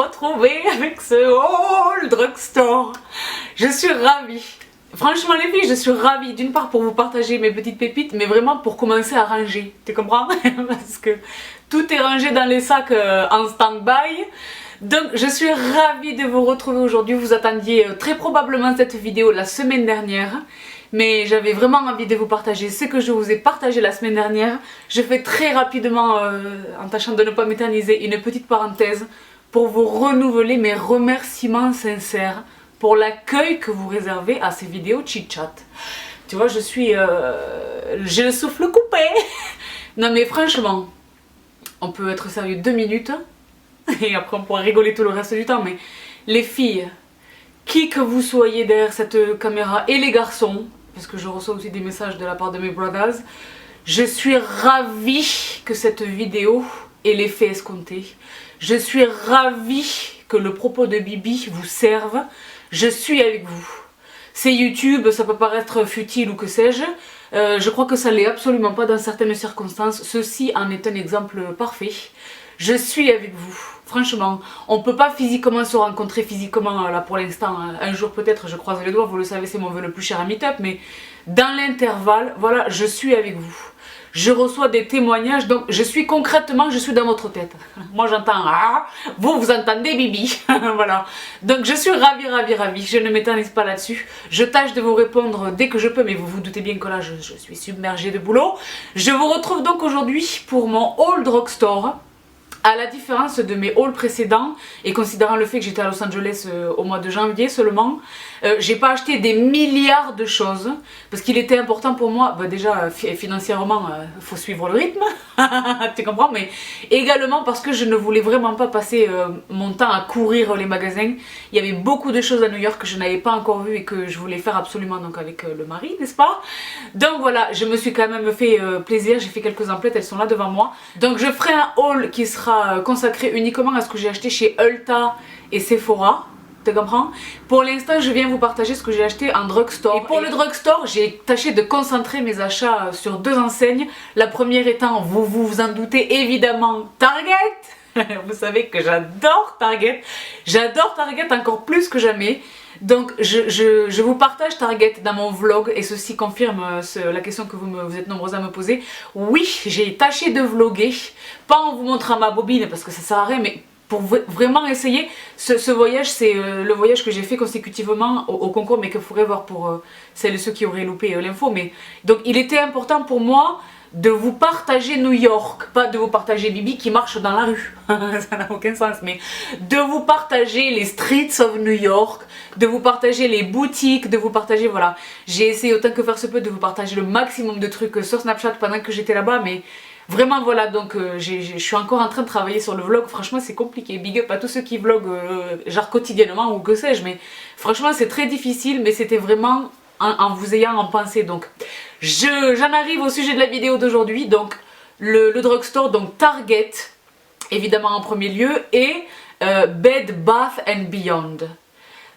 retrouver avec ce haul drugstore. Je suis ravie. Franchement les filles, je suis ravie d'une part pour vous partager mes petites pépites, mais vraiment pour commencer à ranger, tu comprends? Parce que tout est rangé dans les sacs en stand-by. Donc je suis ravie de vous retrouver aujourd'hui. Vous attendiez très probablement cette vidéo la semaine dernière, mais j'avais vraiment envie de vous partager ce que je vous ai partagé la semaine dernière. Je fais très rapidement, en tâchant de ne pas m'éterniser, une petite parenthèse pour vous renouveler mes remerciements sincères pour l'accueil que vous réservez à ces vidéos chit-chat. Tu vois, j'ai le souffle coupé. Non mais franchement, on peut être sérieux 2 minutes et après on pourra rigoler tout le reste du temps, mais les filles, qui que vous soyez derrière cette caméra, et les garçons, parce que je reçois aussi des messages de la part de mes brothers, je suis ravie que cette vidéo ait l'effet escompté. Je suis ravie que le propos de Bibi vous serve. Je suis avec vous. C'est YouTube, ça peut paraître futile ou que sais-je. Je crois que ça l'est absolument pas dans certaines circonstances. Ceci en est un exemple parfait. Je suis avec vous. Franchement, on peut pas physiquement se rencontrer physiquement là pour l'instant. Un jour peut-être, je croise les doigts, vous le savez, c'est mon vœu le plus cher à Meetup. Mais dans l'intervalle, voilà, je suis avec vous. Je reçois des témoignages, donc je suis concrètement, je suis dans votre tête. Moi j'entends ah, vous entendez Bibi. Voilà. Donc je suis ravie, je ne m'éternise pas là-dessus. Je tâche de vous répondre dès que je peux, mais vous vous doutez bien que là je suis submergée de boulot. Je vous retrouve donc aujourd'hui pour mon haul drugstore. À la différence de mes hauls précédents, et considérant le fait que j'étais à Los Angeles au mois de janvier seulement, j'ai pas acheté des milliards de choses, parce qu'il était important pour moi, bah déjà financièrement, faut suivre le rythme, tu comprends, mais également parce que je ne voulais vraiment pas passer mon temps à courir les magasins. Il y avait beaucoup de choses à New York que je n'avais pas encore vues et que je voulais faire absolument donc avec le mari, n'est-ce pas? Donc voilà, je me suis quand même fait plaisir, j'ai fait quelques emplettes, elles sont là devant moi. Donc je ferai un haul qui sera consacré uniquement à ce que j'ai acheté chez Ulta et Sephora. Tu comprends? Pour l'instant, je viens vous partager ce que j'ai acheté en drugstore. Et pour le drugstore, j'ai tâché de concentrer mes achats sur 2 enseignes. La première étant, vous vous en doutez évidemment, Target. Vous savez que j'adore Target. J'adore Target encore plus que jamais. Donc je vous partage Target dans mon vlog et ceci confirme la question que vous êtes nombreux à me poser. Oui, j'ai tâché de vlogger, pas en vous montrant ma bobine parce que ça sert à rien, mais pour vraiment essayer. Ce voyage, c'est le voyage que j'ai fait consécutivement au concours, mais que vous pourrez voir pour celles et ceux qui auraient loupé l'info. Mais donc il était important pour moi de vous partager New York, pas de vous partager Bibi qui marche dans la rue, ça n'a aucun sens, mais de vous partager les streets of New York, de vous partager les boutiques, de vous partager, voilà. J'ai essayé autant que faire se peut de vous partager le maximum de trucs sur Snapchat pendant que j'étais là-bas, mais vraiment voilà, donc je suis encore en train de travailler sur le vlog. Franchement c'est compliqué, big up à tous ceux qui vloguent genre quotidiennement ou que sais-je, mais franchement c'est très difficile, mais c'était vraiment en vous ayant en pensée. Donc j'en arrive au sujet de la vidéo d'aujourd'hui, donc le drugstore, donc Target évidemment en premier lieu, et Bed Bath & Beyond.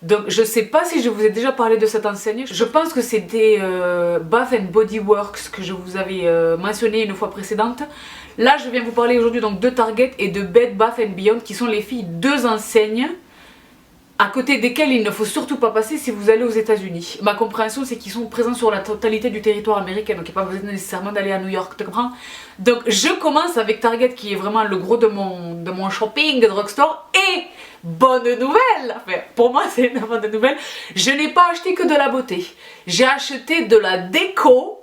Donc je sais pas si je vous ai déjà parlé de cette enseigne, je pense que c'était Bath & Body Works que je vous avais mentionné une fois précédente. Là je viens vous parler aujourd'hui donc de Target et de Bed Bath & Beyond qui sont les filles 2 enseignes à côté desquelles il ne faut surtout pas passer si vous allez aux États-Unis. Ma compréhension c'est qu'ils sont présents sur la totalité du territoire américain, donc il n'y a pas besoin nécessairement d'aller à New York, tu comprends? Donc je commence avec Target qui est vraiment le gros de mon shopping drugstore. Et bonne nouvelle, enfin, pour moi c'est une bonne nouvelle, je n'ai pas acheté que de la beauté, j'ai acheté de la déco.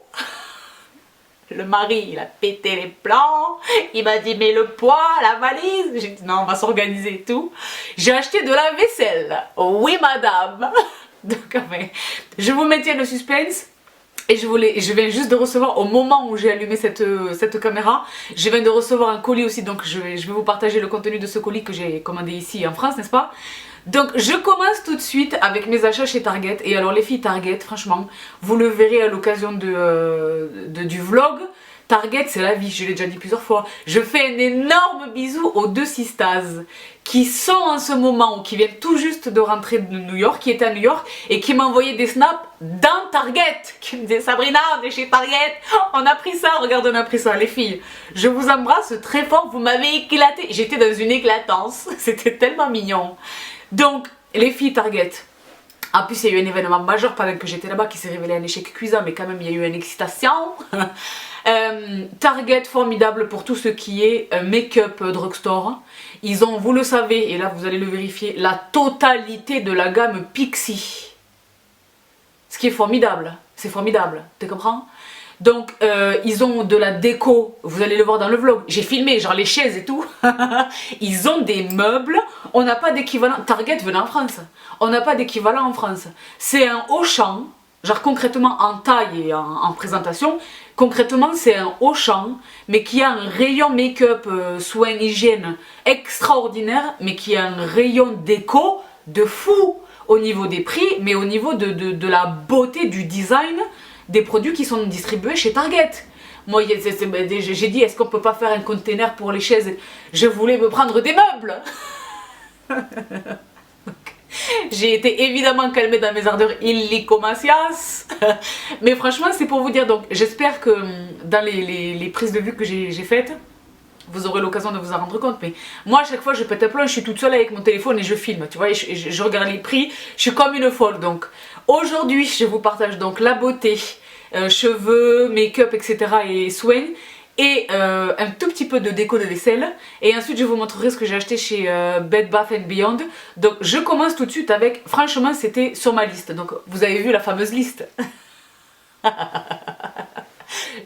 Le mari il a pété les plans, il m'a dit mais le poids, la valise, j'ai dit non on va s'organiser et tout. J'ai acheté de la vaisselle, oui madame. Donc enfin, je vous maintiens le suspense. Et je viens juste de recevoir, au moment où j'ai allumé cette caméra, je viens de recevoir un colis aussi, donc je vais vous partager le contenu de ce colis que j'ai commandé ici en France, n'est-ce pas? Donc je commence tout de suite avec mes achats chez Target. Et alors les filles Target, franchement, vous le verrez à l'occasion du vlog, Target, c'est la vie, je l'ai déjà dit plusieurs fois. Je fais un énorme bisou aux deux sistas qui sont en ce moment, ou qui viennent tout juste de rentrer de New York, qui étaient à New York, et qui m'envoyaient des snaps dans Target, qui me disaient Sabrina, on est chez Target, on a pris ça, regarde, on a pris ça. Les filles, je vous embrasse très fort, vous m'avez éclaté. J'étais dans une éclatance, c'était tellement mignon. Donc, les filles Target. En plus, il y a eu un événement majeur pendant que j'étais là-bas qui s'est révélé un échec cuisant, mais quand même, il y a eu une excitation. Target, formidable pour tout ce qui est make-up drugstore. Ils ont, vous le savez, et là vous allez le vérifier, la totalité de la gamme Pixi. Ce qui est formidable, c'est formidable, tu comprends? Donc, ils ont de la déco, vous allez le voir dans le vlog, j'ai filmé genre les chaises et tout. Ils ont des meubles, on n'a pas d'équivalent, Target venait en France, on n'a pas d'équivalent en France. C'est un Auchan, genre concrètement en taille et en présentation, concrètement c'est un Auchan, mais qui a un rayon make-up, soins, hygiène extraordinaire, mais qui a un rayon déco de fou au niveau des prix, mais au niveau de la beauté du design des produits qui sont distribués chez Target. Moi, j'ai dit, est-ce qu'on peut pas faire un container pour les chaises? Je voulais me prendre des meubles. J'ai été évidemment calmée dans mes ardeurs illicomacias. Mais franchement, c'est pour vous dire, donc j'espère que dans les prises de vue que j'ai faites, vous aurez l'occasion de vous en rendre compte. Mais moi, à chaque fois, je pète un plomb, je suis toute seule avec mon téléphone et je filme, tu vois, et je regarde les prix, je suis comme une folle. Donc aujourd'hui, je vous partage donc la beauté, cheveux, make-up, etc. et soins, et un tout petit peu de déco de vaisselle. Et ensuite, je vous montrerai ce que j'ai acheté chez Bed Bath & Beyond. Donc je commence tout de suite avec, franchement, c'était sur ma liste. Donc vous avez vu la fameuse liste.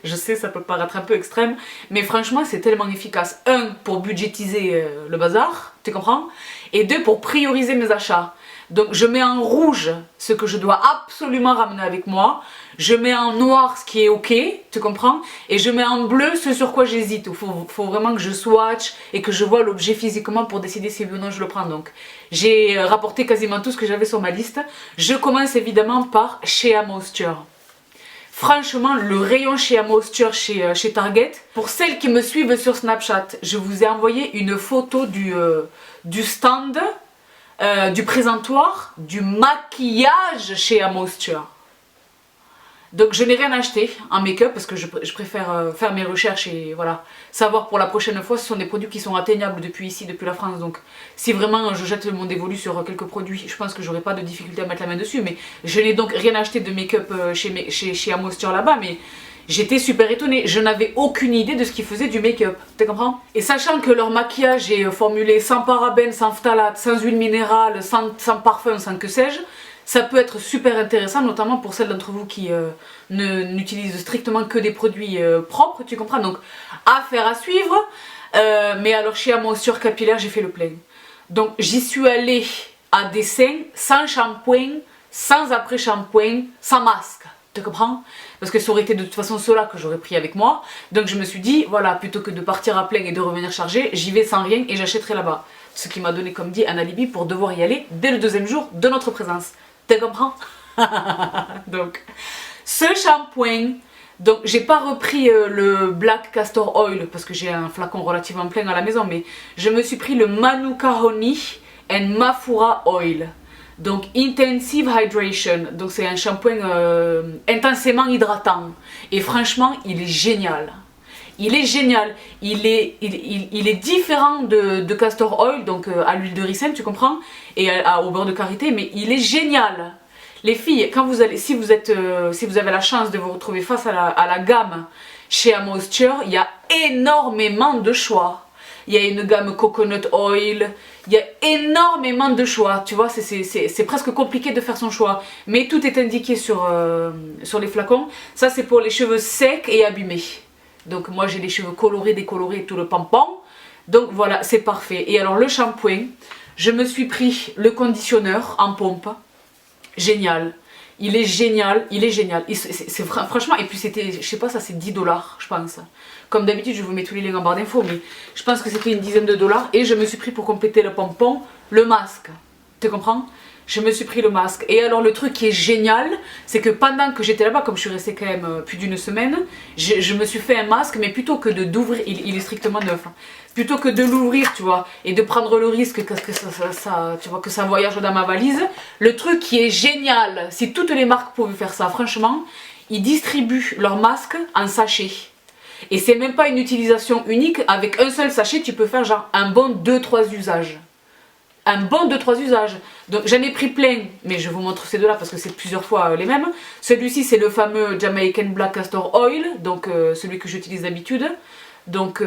Je sais, ça peut paraître un peu extrême, mais franchement, c'est tellement efficace. Un, pour budgétiser le bazar, tu comprends? Et deux, pour prioriser mes achats. Donc, je mets en rouge ce que je dois absolument ramener avec moi. Je mets en noir ce qui est ok, tu comprends? Et je mets en bleu ce sur quoi j'hésite. Il faut vraiment que je swatch et que je vois l'objet physiquement pour décider si oui ou non je le prends. Donc, j'ai rapporté quasiment tout ce que j'avais sur ma liste. Je commence évidemment par Shea Moisture. Franchement, le rayon Shea Moisture chez Target, pour celles qui me suivent sur Snapchat, je vous ai envoyé une photo du stand, du présentoir, du maquillage Shea Moisture. Donc je n'ai rien acheté en make-up parce que je préfère faire mes recherches et voilà, savoir pour la prochaine fois. Ce sont des produits qui sont atteignables depuis ici, depuis la France. Donc si vraiment je jette mon dévolu sur quelques produits, je pense que j'aurai pas de difficulté à mettre la main dessus. Mais je n'ai donc rien acheté de make-up chez Moisture là-bas. Mais j'étais super étonnée, je n'avais aucune idée de ce qu'ils faisaient du make-up, tu comprends? Et sachant que leur maquillage est formulé sans parabènes, sans phtalates, sans huile minérale, sans parfum, sans que sais-je, ça peut être super intéressant, notamment pour celles d'entre vous qui n'utilisent strictement que des produits propres, tu comprends? Donc, affaire à suivre. Mais alors, chez Moisture Capillaire, j'ai fait le plein. Donc, j'y suis allée à dessein, sans shampoing, sans après-shampoing, sans masque. Tu comprends? Parce que ça aurait été de toute façon cela que j'aurais pris avec moi. Donc, je me suis dit, voilà, plutôt que de partir à plein et de revenir charger, j'y vais sans rien et j'achèterai là-bas. Ce qui m'a donné, comme dit, un alibi pour devoir y aller dès le deuxième jour de notre présence. Tu comprends? Donc, ce shampoing, donc j'ai pas repris le Black Castor Oil parce que j'ai un flacon relativement plein à la maison, mais je me suis pris le Manuka Honey and Mafura Oil. Donc Intensive Hydration, donc c'est un shampoing intensément hydratant. Et franchement, il est génial. Il est génial, il est différent de Castor Oil, donc à l'huile de ricin, tu comprends, et au beurre de karité, mais il est génial. Les filles, quand vous allez, si vous avez la chance de vous retrouver face à la gamme chez Moisture, il y a énormément de choix. Il y a une gamme Coconut Oil, il y a énormément de choix, tu vois, c'est presque compliqué de faire son choix. Mais tout est indiqué sur les flacons. Ça c'est pour les cheveux secs et abîmés. Donc moi j'ai les cheveux colorés, décolorés, tout le pampon. Donc voilà, c'est parfait. Et alors le shampoing, je me suis pris le conditionneur en pompe. Génial. Il est génial, il est génial. Franchement, et puis c'était, je sais pas, ça c'est 10 $, je pense. Comme d'habitude, je vous mets tous les liens en barre d'infos, mais je pense que c'était une dizaine de $. Et je me suis pris pour compléter le pompon, le masque. Tu comprends? je me suis pris le masque. Et alors le truc qui est génial, c'est que pendant que j'étais là-bas, comme je suis restée quand même plus d'une semaine, je me suis fait un masque, mais plutôt que de d'ouvrir, il est strictement neuf, hein. Plutôt que de l'ouvrir, tu vois, et de prendre le risque que tu vois, que ça voyage dans ma valise, le truc qui est génial, si toutes les marques pouvaient faire ça, franchement, ils distribuent leurs masques en sachet. Et c'est même pas une utilisation unique, avec un seul sachet, tu peux faire genre un bon 2-3 usages. Un bon 2-3 usages. Donc j'en ai pris plein, mais je vous montre ces deux-là parce que c'est plusieurs fois les mêmes. Celui-ci, c'est le fameux Jamaican Black Castor Oil, donc celui que j'utilise d'habitude. Donc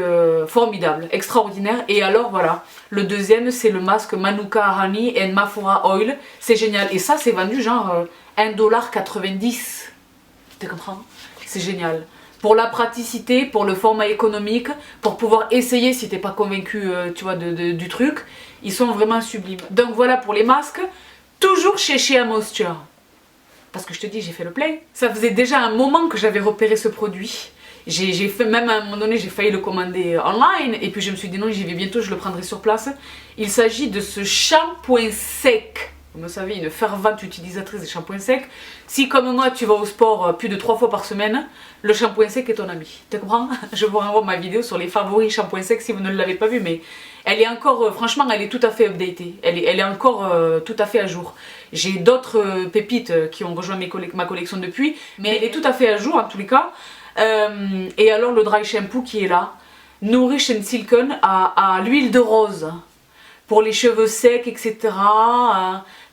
formidable, extraordinaire. Et alors voilà, le deuxième, c'est le masque Manuka Honey and Mafura Oil. C'est génial. Et ça, c'est vendu genre 1,90 $. Tu comprends? C'est génial. Pour la praticité, pour le format économique, pour pouvoir essayer si t'es pas convaincu tu vois, du truc, ils sont vraiment sublimes. Donc voilà pour les masques, toujours chez Shea Moisture. Parce que je te dis, j'ai fait le plein. Ça faisait déjà un moment que j'avais repéré ce produit. J'ai fait, même à un moment donné, j'ai failli le commander online. Et puis je me suis dit non, j'y vais bientôt, je le prendrai sur place. Il s'agit de ce shampoing sec. Vous savez, une fervente utilisatrice de shampoing sec. Si comme moi tu vas au sport plus de 3 fois par semaine, le shampoing sec est ton ami. Tu comprends? Je vous renvoie ma vidéo sur les favoris shampoing sec si vous ne l'avez pas vu, mais elle est encore, franchement, elle est tout à fait updatée. Elle est encore tout à fait à jour. J'ai d'autres pépites qui ont rejoint ma collection depuis, mais elle est tout à fait à jour en tous les cas. Et alors le dry shampoo qui est là, Nourish and Silken à l'huile de rose. Pour les cheveux secs, etc.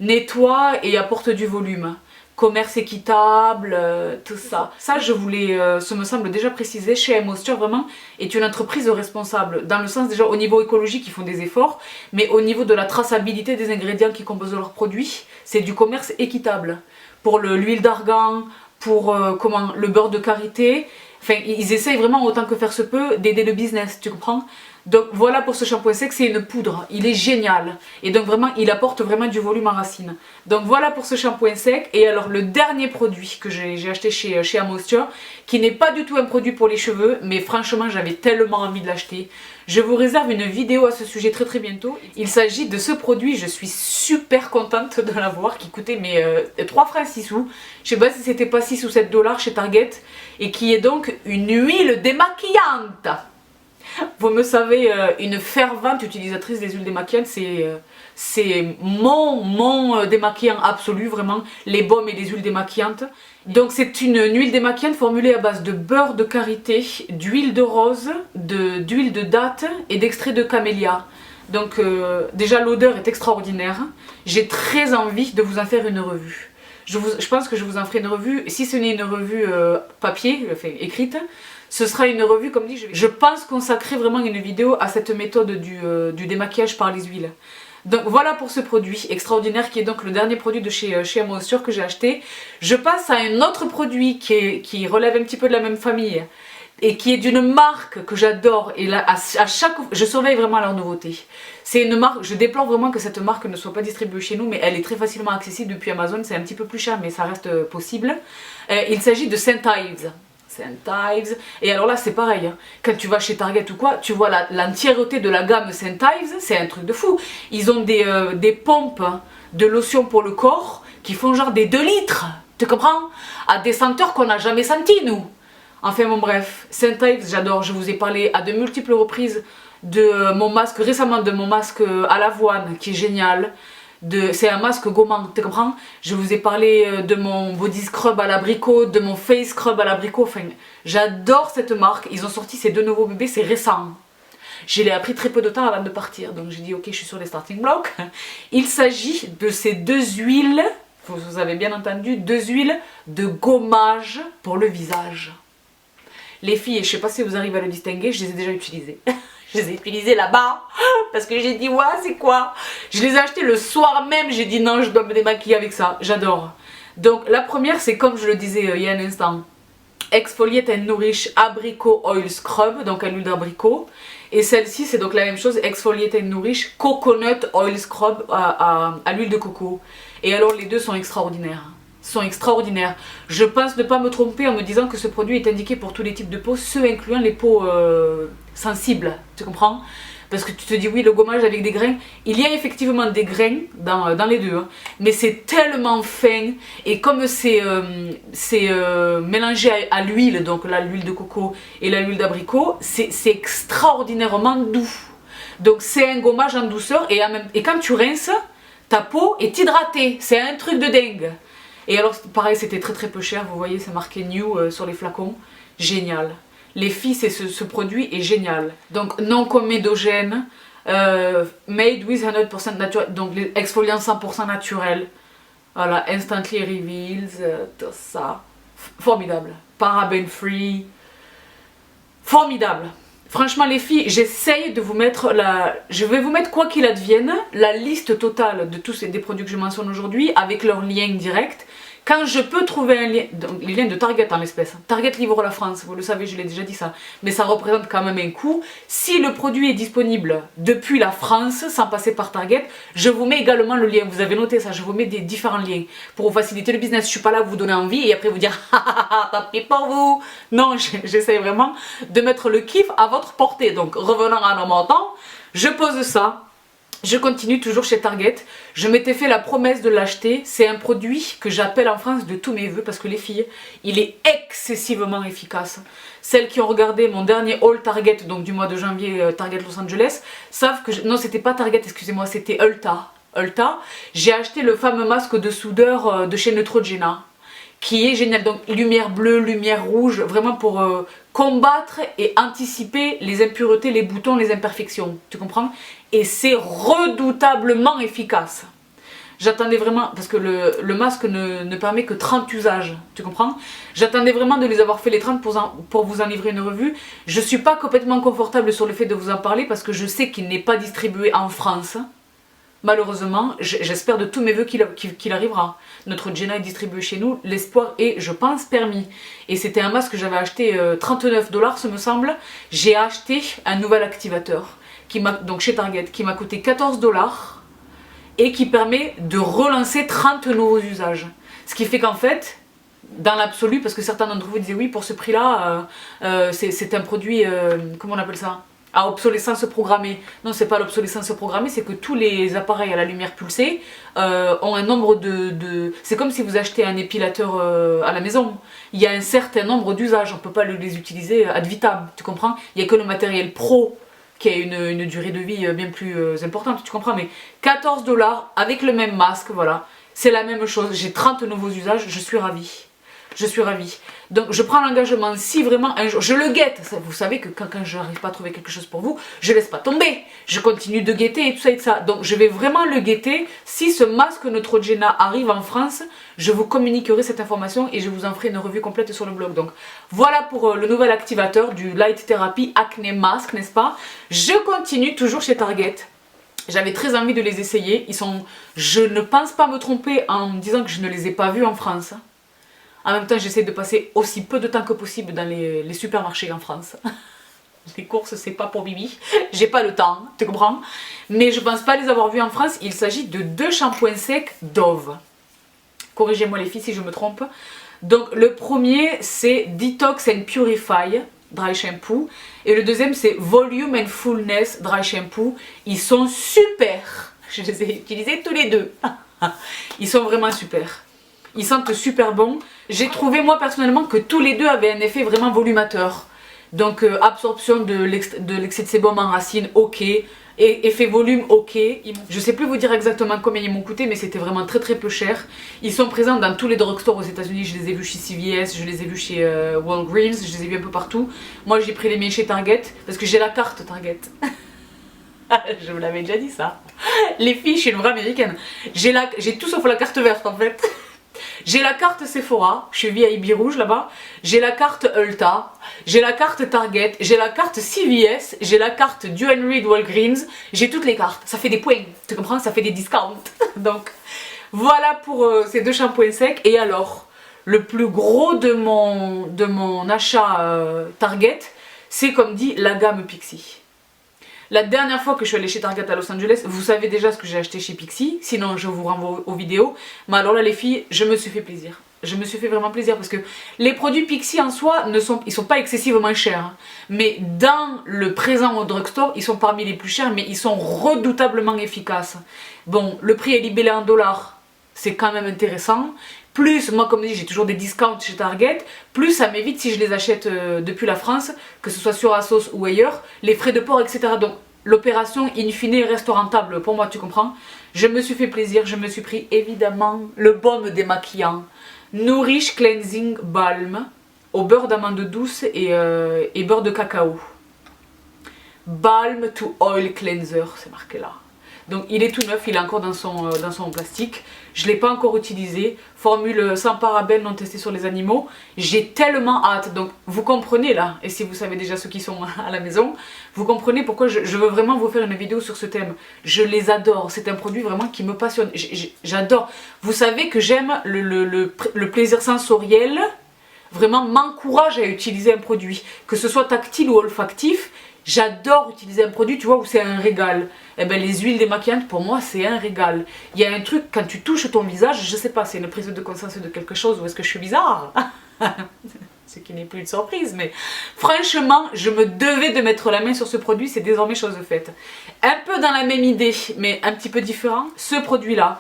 Nettoie et apporte du volume. Commerce équitable, tout ça. Ça, je voulais, ce me semble déjà précisé, Shea Moisture vraiment est une entreprise responsable. Dans le sens déjà au niveau écologique, ils font des efforts, mais au niveau de la traçabilité des ingrédients qui composent leurs produits, c'est du commerce équitable. Pour l'huile d'argan, pour le beurre de karité, enfin ils essayent vraiment autant que faire se peut d'aider le business, tu comprends? Donc voilà pour ce shampoing sec, c'est une poudre, il est génial. Et donc vraiment, il apporte vraiment du volume en racine. Donc voilà pour ce shampoing sec. Et alors le dernier produit que j'ai acheté chez Shea Moisture, qui n'est pas du tout un produit pour les cheveux, mais franchement j'avais tellement envie de l'acheter. Je vous réserve une vidéo à ce sujet très très bientôt. Il s'agit de ce produit, je suis super contente de l'avoir, qui coûtait 3 francs 6 sous. Je sais pas si c'était pas 6 ou 7 $ chez Target. Et qui est donc une huile démaquillante. Vous me savez, une fervente utilisatrice des huiles démaquillantes, c'est mon démaquillant absolu, vraiment, les baumes et les huiles démaquillantes. Donc c'est une huile démaquillante formulée à base de beurre de karité, d'huile de rose, d'huile de date et d'extrait de camélia. Donc déjà l'odeur est extraordinaire, j'ai très envie de vous en faire une revue. Je pense que je vous en ferai une revue, si ce n'est une revue papier, enfin, écrite, ce sera une revue, comme dit, je pense consacrer vraiment une vidéo à cette méthode du démaquillage par les huiles. Donc voilà pour ce produit extraordinaire qui est donc le dernier produit de chez Moisture que j'ai acheté. Je passe à un autre produit qui relève un petit peu de la même famille et qui est d'une marque que j'adore. Et là, à chaque fois, je surveille vraiment leur nouveauté. C'est une marque, je déplore vraiment que cette marque ne soit pas distribuée chez nous, mais elle est très facilement accessible depuis Amazon. C'est un petit peu plus cher, mais ça reste possible. Il s'agit de St. Ives. St. Ives. Et alors là c'est pareil, hein. Quand tu vas chez Target ou quoi, tu vois l'entièreté de la gamme St. Ives, c'est un truc de fou. Ils ont des pompes de lotion pour le corps qui font genre des 2 litres, tu comprends? À des senteurs qu'on n'a jamais senties nous. Enfin bon bref, St. Ives j'adore, je vous ai parlé à de multiples reprises de mon masque, récemment de mon masque à l'avoine qui est génial. C'est un masque gommant, tu comprends? Je vous ai parlé de mon body scrub à l'abricot, de mon face scrub à l'abricot, enfin j'adore cette marque. Ils ont sorti ces 2 nouveaux bébés, c'est récent. Je l'ai appris très peu de temps avant de partir, donc j'ai dit ok, je suis sur les starting blocks. Il s'agit de ces 2 huiles, vous avez bien entendu, 2 huiles de gommage pour le visage. Les filles, je sais pas si vous arrivez à le distinguer, je les ai déjà utilisées. Je les ai utilisées là-bas parce que j'ai dit ouais c'est quoi? Je les ai achetées le soir même, j'ai dit non je dois me démaquiller avec ça, j'adore. Donc la première c'est comme je le disais il y a un instant, Exfoliate and Nourish Abricot Oil Scrub, donc à l'huile d'abricot. Et celle-ci c'est donc la même chose, Exfoliate and Nourish Coconut Oil Scrub à l'huile de coco. Et alors les deux sont extraordinaires. Je pense ne pas me tromper en me disant que ce produit est indiqué pour tous les types de peau, ceux incluant les peaux sensibles, tu comprends? Parce que tu te dis oui, le gommage avec des grains, il y a effectivement des grains dans les deux, hein, mais c'est tellement fin, et comme c'est mélangé à l'huile, donc là l'huile de coco et l'huile d'abricot, c'est extraordinairement doux. Donc c'est un gommage en douceur, et quand tu rinces, ta peau est hydratée, c'est un truc de dingue. Et alors pareil, c'était très très peu cher, vous voyez c'est marqué New sur les flacons, génial. Les filles, ce produit est génial. Donc non comédogène, made with 100% naturel, donc exfoliant 100% naturel. Voilà, instantly reveals, tout ça. Formidable. Paraben free. Formidable. Franchement les filles, j'essaye de vous mettre je vais vous mettre quoi qu'il advienne, la liste totale de tous des produits que je mentionne aujourd'hui avec leur lien direct. Quand je peux trouver un lien, donc les liens de Target en l'espèce. Target livre la France, vous le savez, je l'ai déjà dit ça. Mais ça représente quand même un coût. Si le produit est disponible depuis la France, sans passer par Target, je vous mets également le lien. Vous avez noté ça, je vous mets des différents liens. Pour vous faciliter le business, je suis pas là pour vous donner envie et après vous dire « Ah, tant pis pour vous !» Non, j'essaie vraiment de mettre le kiff à votre portée. Donc revenons à nos montants, je pose ça. Je continue toujours chez Target, je m'étais fait la promesse de l'acheter, c'est un produit que j'appelle en France de tous mes voeux parce que les filles, il est excessivement efficace. Celles qui ont regardé mon dernier haul Target, donc du mois de janvier Target Los Angeles, savent que, non c'était pas Target, excusez-moi, c'était Ulta. J'ai acheté le fameux masque de soudeur de chez Neutrogena, qui est génial, donc lumière bleue, lumière rouge, vraiment pour combattre et anticiper les impuretés, les boutons, les imperfections, tu comprends? Et c'est redoutablement efficace. J'attendais vraiment, parce que le masque ne permet que 30 usages, tu comprends? J'attendais vraiment de les avoir fait les 30 pour vous en livrer une revue. Je suis pas complètement confortable sur le fait de vous en parler parce que je sais qu'il n'est pas distribué en France. Malheureusement, j'espère de tous mes voeux qu'il arrivera. Notre Jenna est distribué chez nous, l'espoir est, je pense, permis. Et c'était un masque que j'avais acheté 39 $, ce me semble. J'ai acheté un nouvel activateur, donc chez Target, qui m'a coûté 14 $ et qui permet de relancer 30 nouveaux usages. Ce qui fait qu'en fait, dans l'absolu, parce que certains d'entre vous disaient oui, pour ce prix-là, c'est un produit, comment on appelle ça ? À obsolescence programmée. Non, c'est pas l'obsolescence programmée, c'est que tous les appareils à la lumière pulsée ont un nombre de... C'est comme si vous achetez un épilateur à la maison. Il y a un certain nombre d'usages, on ne peut pas les utiliser ad vitam, tu comprends? Il n'y a que le matériel pro qui a une durée de vie bien plus importante, tu comprends? Mais 14 $ avec le même masque, voilà, c'est la même chose. J'ai 30 nouveaux usages, je suis ravie. Je suis ravie. Donc je prends l'engagement, si vraiment un jour, je le guette, vous savez que quand je n'arrive pas à trouver quelque chose pour vous, je laisse pas tomber, je continue de guetter et tout ça et tout ça. Donc je vais vraiment le guetter, si ce masque Neutrogena arrive en France, je vous communiquerai cette information et je vous en ferai une revue complète sur le blog. Donc voilà pour le nouvel activateur du Light Therapy Acne Mask, n'est-ce pas? Je continue toujours chez Target. J'avais très envie de les essayer, je ne pense pas me tromper en me disant que je ne les ai pas vus en France. En même temps, j'essaie de passer aussi peu de temps que possible dans les supermarchés en France. Les courses, c'est pas pour Bibi. J'ai pas le temps, tu comprends? Mais je pense pas les avoir vus en France. Il s'agit de 2 shampoings secs Dove. Corrigez-moi les filles si je me trompe. Donc le premier, c'est Detox and Purify Dry Shampoo. Et le deuxième, c'est Volume and Fullness Dry Shampoo. Ils sont super. Je les ai utilisés tous les deux. Ils sont vraiment super. Ils sentent super bon. J'ai trouvé moi personnellement que tous les deux avaient un effet vraiment volumateur. Donc absorption de l'excès de sébum en racine, ok. Et effet volume, ok. Je sais plus vous dire exactement combien ils m'ont coûté, mais c'était vraiment très très peu cher. Ils sont présents dans tous les drugstores aux États-Unis. Je les ai vus chez CVS, je les ai vus chez Walgreens, je les ai vus un peu partout. Moi j'ai pris les miens chez Target parce que j'ai la carte Target. Je vous l'avais déjà dit ça. Les filles, je suis une vraie américaine. J'ai tout sauf la carte verte en fait. J'ai la carte Sephora, je suis VIP rouge là-bas, j'ai la carte Ulta, j'ai la carte Target, j'ai la carte CVS, j'ai la carte Duane Reade Walgreens, j'ai toutes les cartes, ça fait des points, tu comprends, ça fait des discounts. Donc voilà pour ces 2 shampoings secs. Et alors, le plus gros de mon achat Target, c'est comme dit la gamme Pixi. La dernière fois que je suis allée chez Target à Los Angeles, vous savez déjà ce que j'ai acheté chez Pixi, sinon je vous renvoie aux vidéos. Mais alors là les filles, je me suis fait plaisir. je me suis fait vraiment plaisir parce que les produits Pixi en soi ils sont pas excessivement chers, hein. Mais dans le présent au drugstore, ils sont parmi les plus chers, mais ils sont redoutablement efficaces. Bon, le prix est libellé en dollars, c'est quand même intéressant. Plus, moi comme dit, j'ai toujours des discounts chez Target, plus ça m'évite si je les achète depuis la France, que ce soit sur Asos ou ailleurs, les frais de port, etc. Donc l'opération in fine reste rentable pour moi, tu comprends? Je me suis fait plaisir, je me suis pris évidemment le baume démaquillant Nourish Cleansing Balm au beurre d'amande douce et beurre de cacao. Balm to Oil Cleanser, c'est marqué là. Donc il est tout neuf, il est encore dans son plastique. Je ne l'ai pas encore utilisé. Formule sans parabènes, non testée sur les animaux. J'ai tellement hâte. Donc vous comprenez là, et si vous savez déjà ceux qui sont à la maison, vous comprenez pourquoi je veux vraiment vous faire une vidéo sur ce thème. Je les adore. C'est un produit vraiment qui me passionne. J'adore. Vous savez que j'aime le plaisir sensoriel. Vraiment m'encourage à utiliser un produit. Que ce soit tactile ou olfactif. J'adore utiliser un produit, tu vois, où c'est un régal. Eh ben, les huiles démaquillantes, pour moi, c'est un régal. Il y a un truc, quand tu touches ton visage, je sais pas, c'est une prise de conscience de quelque chose, ou est-ce que je suis bizarre? Ce qui n'est plus une surprise, mais franchement, je me devais de mettre la main sur ce produit, c'est désormais chose faite. Un peu dans la même idée, mais un petit peu différent, ce produit-là,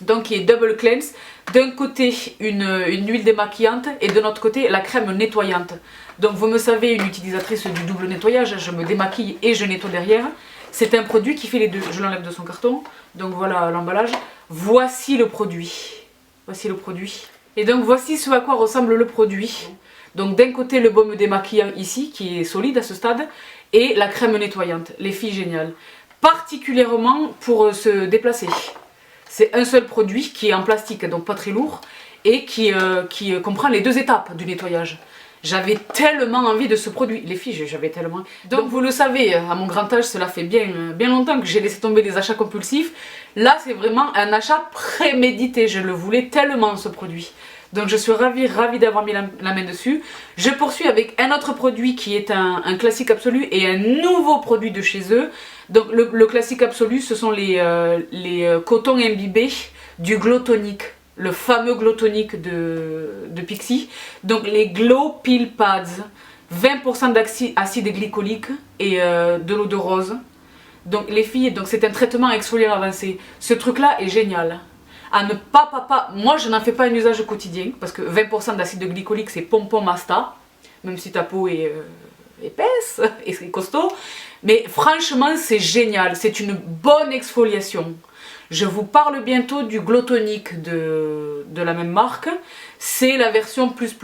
donc qui est Double Cleanse, d'un côté une huile démaquillante et de l'autre côté la crème nettoyante. Donc vous me savez, une utilisatrice du double nettoyage, je me démaquille et je nettoie derrière. C'est un produit qui fait les deux. Je l'enlève de son carton, donc voilà l'emballage. Voici le produit. Voici le produit. Et donc voici ce à quoi ressemble le produit. Donc d'un côté le baume démaquillant ici, qui est solide à ce stade, et la crème nettoyante. Les filles géniales. Particulièrement pour se déplacer. C'est un seul produit qui est en plastique, donc pas très lourd, et qui comprend les deux étapes du nettoyage. J'avais tellement envie de ce produit. Les filles, j'avais tellement... Donc vous le savez, à mon grand âge, cela fait bien longtemps que j'ai laissé tomber les achats compulsifs. Là, c'est vraiment un achat prémédité. Je le voulais tellement, ce produit. Donc je suis ravie d'avoir mis la main dessus. Je poursuis avec un autre produit qui est un classique absolu et un nouveau produit de chez eux. Donc le classique absolu, ce sont les cotons imbibés du Glow Tonic. Le fameux Glow Tonic de Pixi. Donc les Glow Peel Pads, 20% d'acide glycolique et de l'eau de rose. Donc les filles, c'est un traitement exfoliant avancé. Ce truc là est génial. À ne pas, moi je n'en fais pas un usage quotidien parce que 20% d'acide glycolique c'est pompon masta, même si ta peau est épaisse et costaud. Mais franchement c'est génial, c'est une bonne exfoliation. Je vous parle bientôt du Glow Tonic de la même marque. C'est la version plus.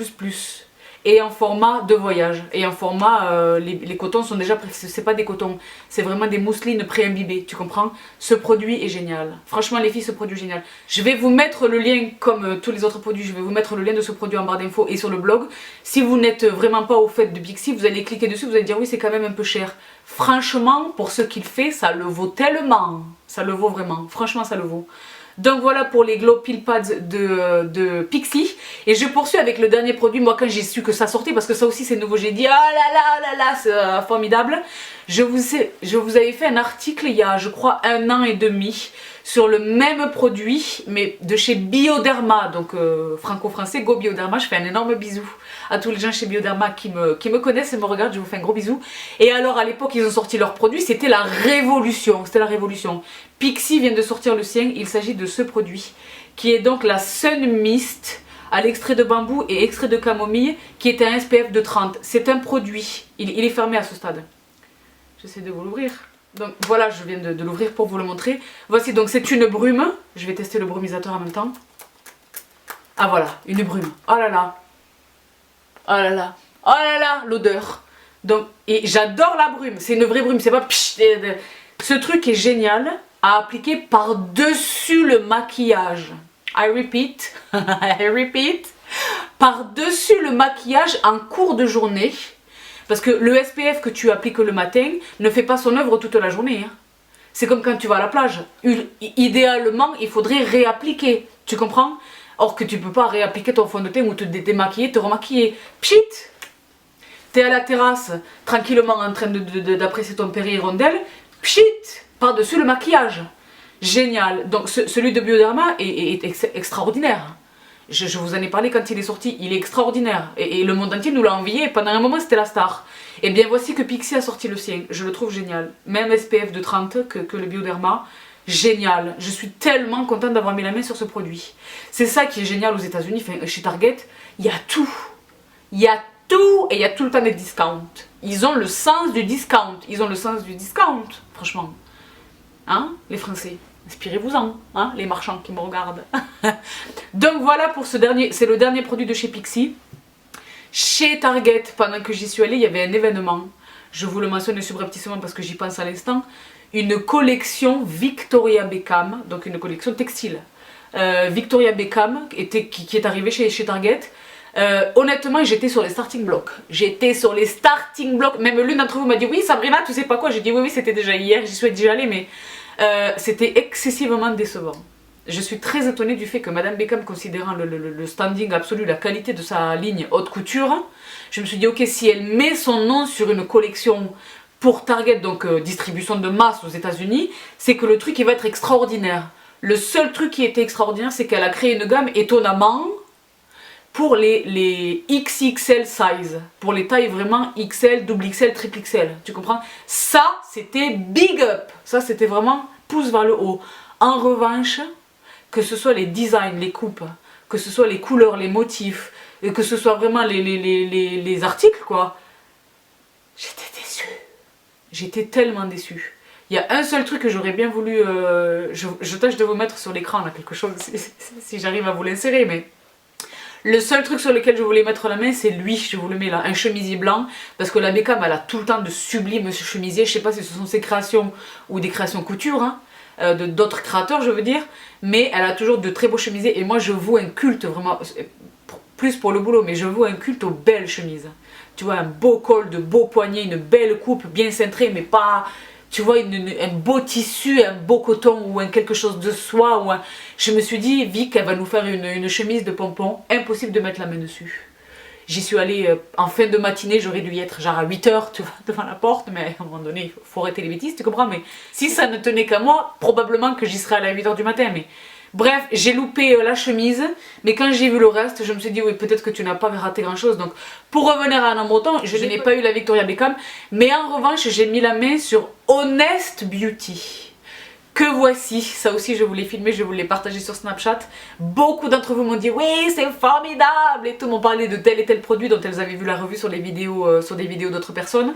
Et en format de voyage. Et en format, les cotons sont déjà... C'est pas des cotons, c'est vraiment des mousselines pré-imbibées, tu comprends? Ce produit est génial. Franchement les filles, ce produit est génial. Je vais vous mettre le lien, comme tous les autres produits, je vais vous mettre le lien de ce produit en barre d'infos et sur le blog. Si vous n'êtes vraiment pas au fait de Pixi, vous allez cliquer dessus, vous allez dire oui, c'est quand même un peu cher. Franchement, pour ce qu'il fait, ça le vaut tellement. Ça le vaut vraiment. Franchement, ça le vaut. Donc voilà pour les Glow Peel Pads de Pixi. Et je poursuis avec le dernier produit. Moi, quand j'ai su que ça sortait, parce que ça aussi c'est nouveau, j'ai dit oh là là, c'est formidable. Je vous avais fait un article il y a, je crois, 1 an et demi sur le même produit, mais de chez Bioderma, donc franco-français, Go Bioderma. Je fais un énorme bisou à tous les gens chez Bioderma qui me connaissent et me regardent, je vous fais un gros bisou. Et alors à l'époque ils ont sorti leur produit, c'était la révolution, Pixi vient de sortir le sien, il s'agit de ce produit, qui est donc la Sun Mist à l'extrait de bambou et extrait de camomille, qui est un SPF de 30. C'est un produit, il est fermé à ce stade. J'essaie de vous l'ouvrir. Donc voilà, je viens de l'ouvrir pour vous le montrer. Voici, donc c'est une brume. Je vais tester le brumisateur en même temps. Ah voilà, une brume. Oh là là. Oh là là. Oh là là, l'odeur. Donc, et j'adore la brume. C'est une vraie brume, c'est pas... Psh, ce truc est génial à appliquer par-dessus le maquillage. I repeat. I repeat. Par-dessus le maquillage en cours de journée. Parce que le SPF que tu appliques le matin ne fait pas son œuvre toute la journée. Hein. C'est comme quand tu vas à la plage. Idéalement, il faudrait réappliquer. Tu comprends? Or que tu peux pas réappliquer ton fond de teint ou te démaquiller, te remaquiller. Pchit! T'es à la terrasse, tranquillement en train d'apprécier ton péri-hirondelle. Pchit! Par-dessus le maquillage. Génial. Donc celui de Bioderma est extraordinaire. Je vous en ai parlé quand il est sorti, il est extraordinaire. Et le monde entier nous l'a envié, pendant un moment c'était la star. Et bien voici que Pixi a sorti le sien, je le trouve génial. Même SPF de 30 que le Bioderma, génial. Je suis tellement contente d'avoir mis la main sur ce produit. C'est ça qui est génial aux États-Unis, enfin, chez Target, il y a tout. Il y a tout et il y a tout le temps des discounts. Ils ont le sens du discount, franchement. Hein, les Français, inspirez-vous-en, hein, les marchands qui me regardent. Donc voilà pour ce dernier, c'est le dernier produit de chez Pixi. Chez Target, pendant que j'y suis allée, il y avait un événement. Je vous le mentionne subrepticement parce que j'y pense à l'instant. Une collection Victoria Beckham, donc une collection textile. Victoria Beckham qui est arrivée chez Target. Honnêtement, j'étais sur les starting blocks. Même l'une d'entre vous m'a dit oui, Sabrina, tu sais pas quoi. J'ai dit oui, c'était déjà hier, j'y suis déjà allée, mais c'était excessivement décevant. Je suis très étonnée du fait que Madame Beckham, considérant le standing absolu, la qualité de sa ligne haute couture, je me suis dit ok, si elle met son nom sur une collection pour Target, donc distribution de masse aux États-Unis, c'est que le truc il va être extraordinaire. Le seul truc qui était extraordinaire, c'est qu'elle a créé une gamme étonnamment pour les XXL size, pour les tailles vraiment XL, double XL, triple XL, tu comprends? Ça, c'était big up, ça c'était vraiment pouce vers le haut. En revanche, que ce soit les designs, les coupes, que ce soit les couleurs, les motifs, et que ce soit vraiment les articles, quoi, j'étais déçue. J'étais tellement déçue. Il y a un seul truc que j'aurais bien voulu... je tâche de vous mettre sur l'écran, là, quelque chose, si j'arrive à vous l'insérer, mais... Le seul truc sur lequel je voulais mettre la main, c'est lui, je vous le mets là, un chemisier blanc, parce que la Beckham, elle a tout le temps de sublimes chemisiers, je sais pas si ce sont ses créations ou des créations couture, hein, d'autres créateurs, je veux dire, mais elle a toujours de très beaux chemisiers, et moi je voue un culte, vraiment, plus pour le boulot, mais je voue un culte aux belles chemises. Tu vois, un beau col, de beaux poignets, une belle coupe, bien cintrée, mais pas... Tu vois, un beau tissu, un beau coton ou quelque chose de soie. Je me suis dit, Vic, elle va nous faire une chemise de pompon. Impossible de mettre la main dessus. J'y suis allée en fin de matinée, j'aurais dû y être genre à 8 h, tu vois, devant la porte. Mais à un moment donné, il faut arrêter les bêtises, tu comprends? Mais si ça ne tenait qu'à moi, probablement que j'y serais allée à 8 h du matin. Mais bref, j'ai loupé la chemise. Mais quand j'ai vu le reste, je me suis dit, oui, peut-être que tu n'as pas raté grand-chose. Donc, pour revenir à Anna Breton, je n'ai pas eu la Victoria Beckham. Mais en revanche, j'ai mis la main sur Honest Beauty. Que voici, ça aussi je vous l'ai filmé, je vous l'ai partagé sur Snapchat. Beaucoup d'entre vous m'ont dit oui c'est formidable et tout, m'ont parlé de tel et tel produit dont elles avaient vu la revue sur les vidéos, sur des vidéos d'autres personnes.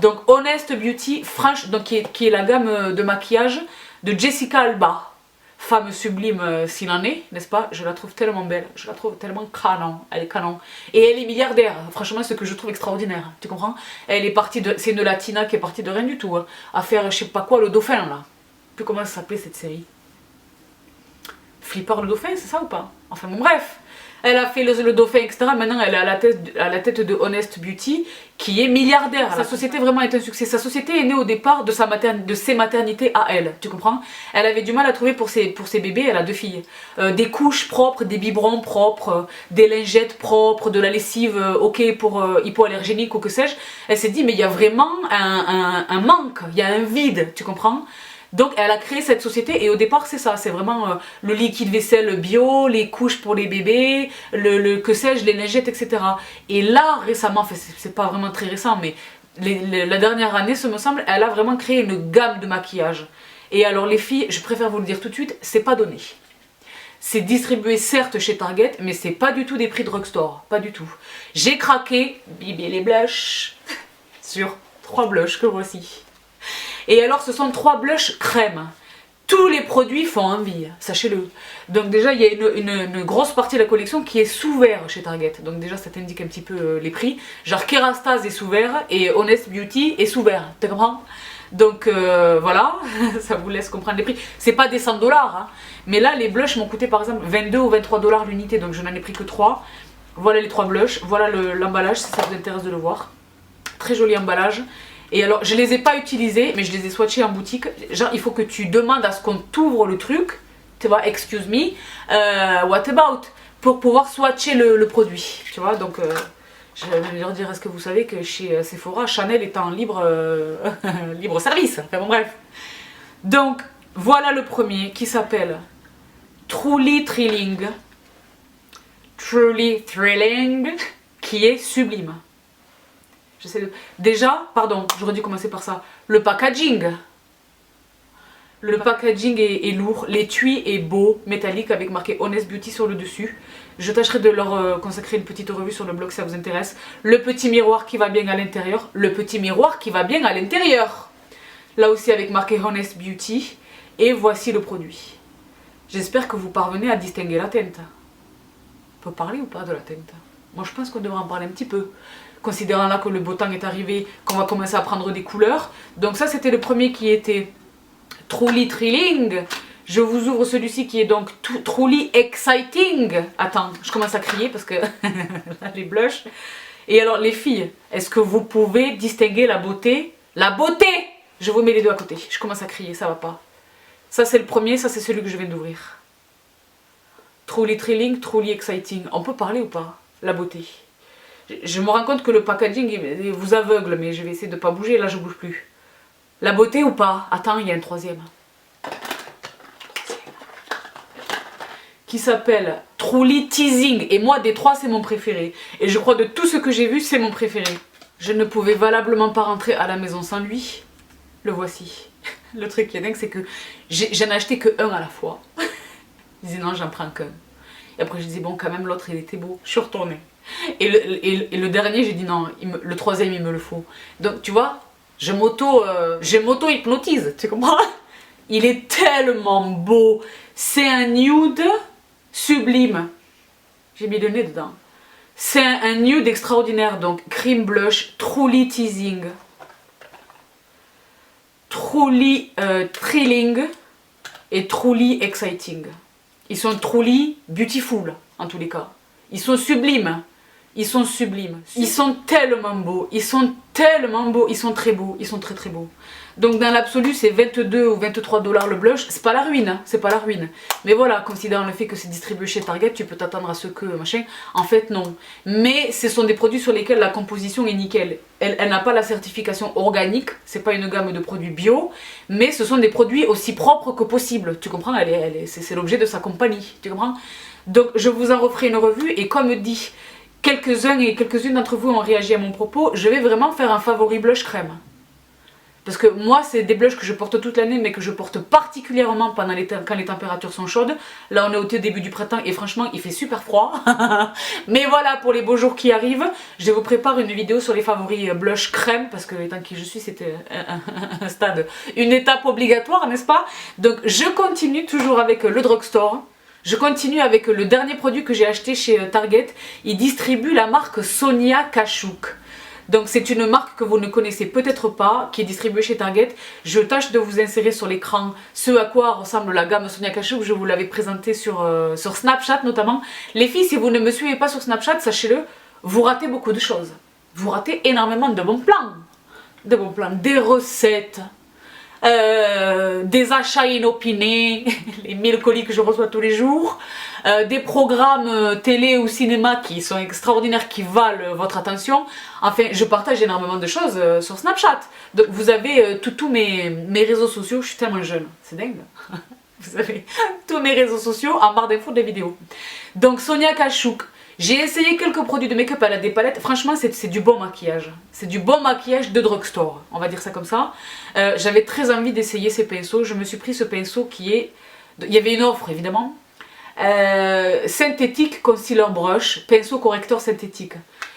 Donc Honest Beauty, donc qui est la gamme de maquillage de Jessica Alba. Femme sublime s'il en est, n'est-ce pas? Je la trouve tellement belle, je la trouve tellement canon, elle est canon. Et elle est milliardaire, franchement ce que je trouve extraordinaire, tu comprends? Elle est partie de, c'est une latina qui est partie de rien du tout, hein, à faire je sais pas quoi, le dauphin là. Je sais plus comment ça s'appelait cette série. Flipper le dauphin, c'est ça ou pas? Enfin bon bref, elle a fait le dauphin etc. Maintenant elle est à la tête de Honest Beauty qui est milliardaire. Sa société vraiment est un succès. Sa société est née au départ de ses maternités à elle, tu comprends? Elle avait du mal à trouver pour ses bébés, elle a 2 filles. Des couches propres, des biberons propres, des lingettes propres, de la lessive ok pour hypoallergénique ou que sais-je. Elle s'est dit mais il y a vraiment un manque, il y a un vide, tu comprends? Donc elle a créé cette société et au départ c'est ça, c'est vraiment le liquide vaisselle bio, les couches pour les bébés, que sais-je, les lingettes etc. Et là récemment, enfin c'est pas vraiment très récent mais la dernière année ce me semble, elle a vraiment créé une gamme de maquillage. Et alors les filles, je préfère vous le dire tout de suite, c'est pas donné. C'est distribué certes chez Target mais c'est pas du tout des prix drugstore, pas du tout. J'ai craqué, bibé les blushs, sur 3 blushs que voici. Et alors ce sont 3 blushs crème. Tous les produits font envie, sachez-le. Donc déjà il y a une grosse partie de la collection qui est sous verre chez Target. Donc déjà ça t'indique un petit peu les prix. Genre Kerastase est sous verre et Honest Beauty est sous verre, tu comprends? Donc voilà, ça vous laisse comprendre les prix. C'est pas des 100 $, hein. Mais là les blushs m'ont coûté par exemple 22 ou 23 $ l'unité. Donc je n'en ai pris que 3. Voilà les 3 blushs, voilà l'emballage si ça vous intéresse de le voir. Très joli emballage. Et alors, je les ai pas utilisés, mais je les ai swatchés en boutique. Genre, il faut que tu demandes à ce qu'on t'ouvre le truc, tu vois, excuse me, what about, pour pouvoir swatcher le produit, tu vois. Donc, je vais leur dire, est-ce que vous savez que chez Sephora, Chanel est en libre service. Enfin bon, bref. Donc, voilà le premier qui s'appelle Truly Thrilling. Truly Thrilling, qui est sublime. Déjà, pardon, j'aurais dû commencer par ça. Le packaging. Le packaging est lourd, l'étui est beau, métallique, avec marqué Honest Beauty sur le dessus. Je tâcherai de leur consacrer une petite revue sur le blog si ça vous intéresse. Le petit miroir qui va bien à l'intérieur. Le petit miroir qui va bien à l'intérieur. Là aussi avec marqué Honest Beauty. Et voici le produit. J'espère que vous parvenez à distinguer la teinte. On peut parler ou pas de la teinte? Moi je pense qu'on devrait en parler un petit peu. Considérant là que le beau temps est arrivé, qu'on va commencer à prendre des couleurs. Donc ça c'était le premier qui était Truly Thrilling. Je vous ouvre celui-ci qui est donc Truly Exciting. Attends, je commence à crier parce que là les blushs. Et alors les filles, est-ce que vous pouvez distinguer la beauté? La beauté! Je vous mets les deux à côté. Je commence à crier, ça va pas. Ça c'est le premier, ça c'est celui que je viens d'ouvrir. Truly Thrilling, Truly Exciting. On peut parler ou pas? La beauté. Je me rends compte que le packaging vous aveugle, mais je vais essayer de ne pas bouger. Là je bouge plus. La beauté ou pas? Attends, il y a un troisième. Qui s'appelle Truly Teasing. Et moi, des trois, c'est mon préféré. Et je crois de tout ce que j'ai vu, c'est mon préféré. Je ne pouvais valablement pas rentrer à la maison sans lui. Le voici. Le truc qui est dingue, c'est que j'en ai acheté que un à la fois. Je disais non, j'en prends qu'un. Et après, je disais bon, quand même, l'autre, il était beau. Je suis retournée. Et le dernier, j'ai dit non, le troisième, il me le faut. Donc, tu vois, je m'auto-hypnotise, tu comprends? Il est tellement beau. C'est un nude sublime. J'ai mis le nez dedans. C'est un nude extraordinaire. Donc, cream blush, Truly Teasing, Truly Thrilling et Truly Exciting. Ils sont truly beautiful, en tous les cas. Ils sont sublimes. Ils sont sublimes. Ils sont tellement beaux. Ils sont tellement beaux. Ils sont très beaux. Ils sont très très beaux. Donc dans l'absolu, c'est 22 ou 23 $ le blush. C'est pas la ruine. Hein. C'est pas la ruine. Mais voilà, considérant le fait que c'est distribué chez Target, tu peux t'attendre à ce que machin. En fait, non. Mais ce sont des produits sur lesquels la composition est nickel. Elle n'a pas la certification organique. C'est pas une gamme de produits bio. Mais ce sont des produits aussi propres que possible. Tu comprends? C'est l'objet de sa compagnie. Tu comprends? Donc je vous en referai une revue. Et comme dit... quelques-uns et quelques-unes d'entre vous ont réagi à mon propos, je vais vraiment faire un favori blush crème. Parce que moi, c'est des blushs que je porte toute l'année, mais que je porte particulièrement pendant quand les températures sont chaudes. Là, on est au début du printemps et franchement, il fait super froid. Mais voilà, pour les beaux jours qui arrivent, je vous prépare une vidéo sur les favoris blush crème, parce que étant qui je suis, c'était un stade, une étape obligatoire, n'est-ce pas? Donc, je continue toujours avec le drugstore. Je continue avec le dernier produit que j'ai acheté chez Target. Il distribue la marque Sonia Kashuk. Donc c'est une marque que vous ne connaissez peut-être pas, qui est distribuée chez Target. Je tâche de vous insérer sur l'écran ce à quoi ressemble la gamme Sonia Kashuk. Je vous l'avais présenté sur Snapchat notamment. Les filles, si vous ne me suivez pas sur Snapchat, sachez-le, vous ratez beaucoup de choses. Vous ratez énormément de bons plans. De bons plans, des recettes. Des achats inopinés, les 1000 colis que je reçois tous les jours, des programmes télé ou cinéma qui sont extraordinaires, qui valent votre attention. Enfin, je partage énormément de choses sur Snapchat. Donc vous avez tous mes réseaux sociaux, je suis tellement jeune, c'est dingue. Vous avez tous mes réseaux sociaux en barre d'infos des vidéos. Donc Sonia Kashuk. J'ai essayé quelques produits de make-up, elle a des palettes, franchement c'est du bon maquillage. C'est du bon maquillage de drugstore, on va dire ça comme ça. J'avais très envie d'essayer ces pinceaux, je me suis pris ce pinceau qui est... Il y avait une offre évidemment. Synthétique Concealer Brush, pinceau correcteur synthétique.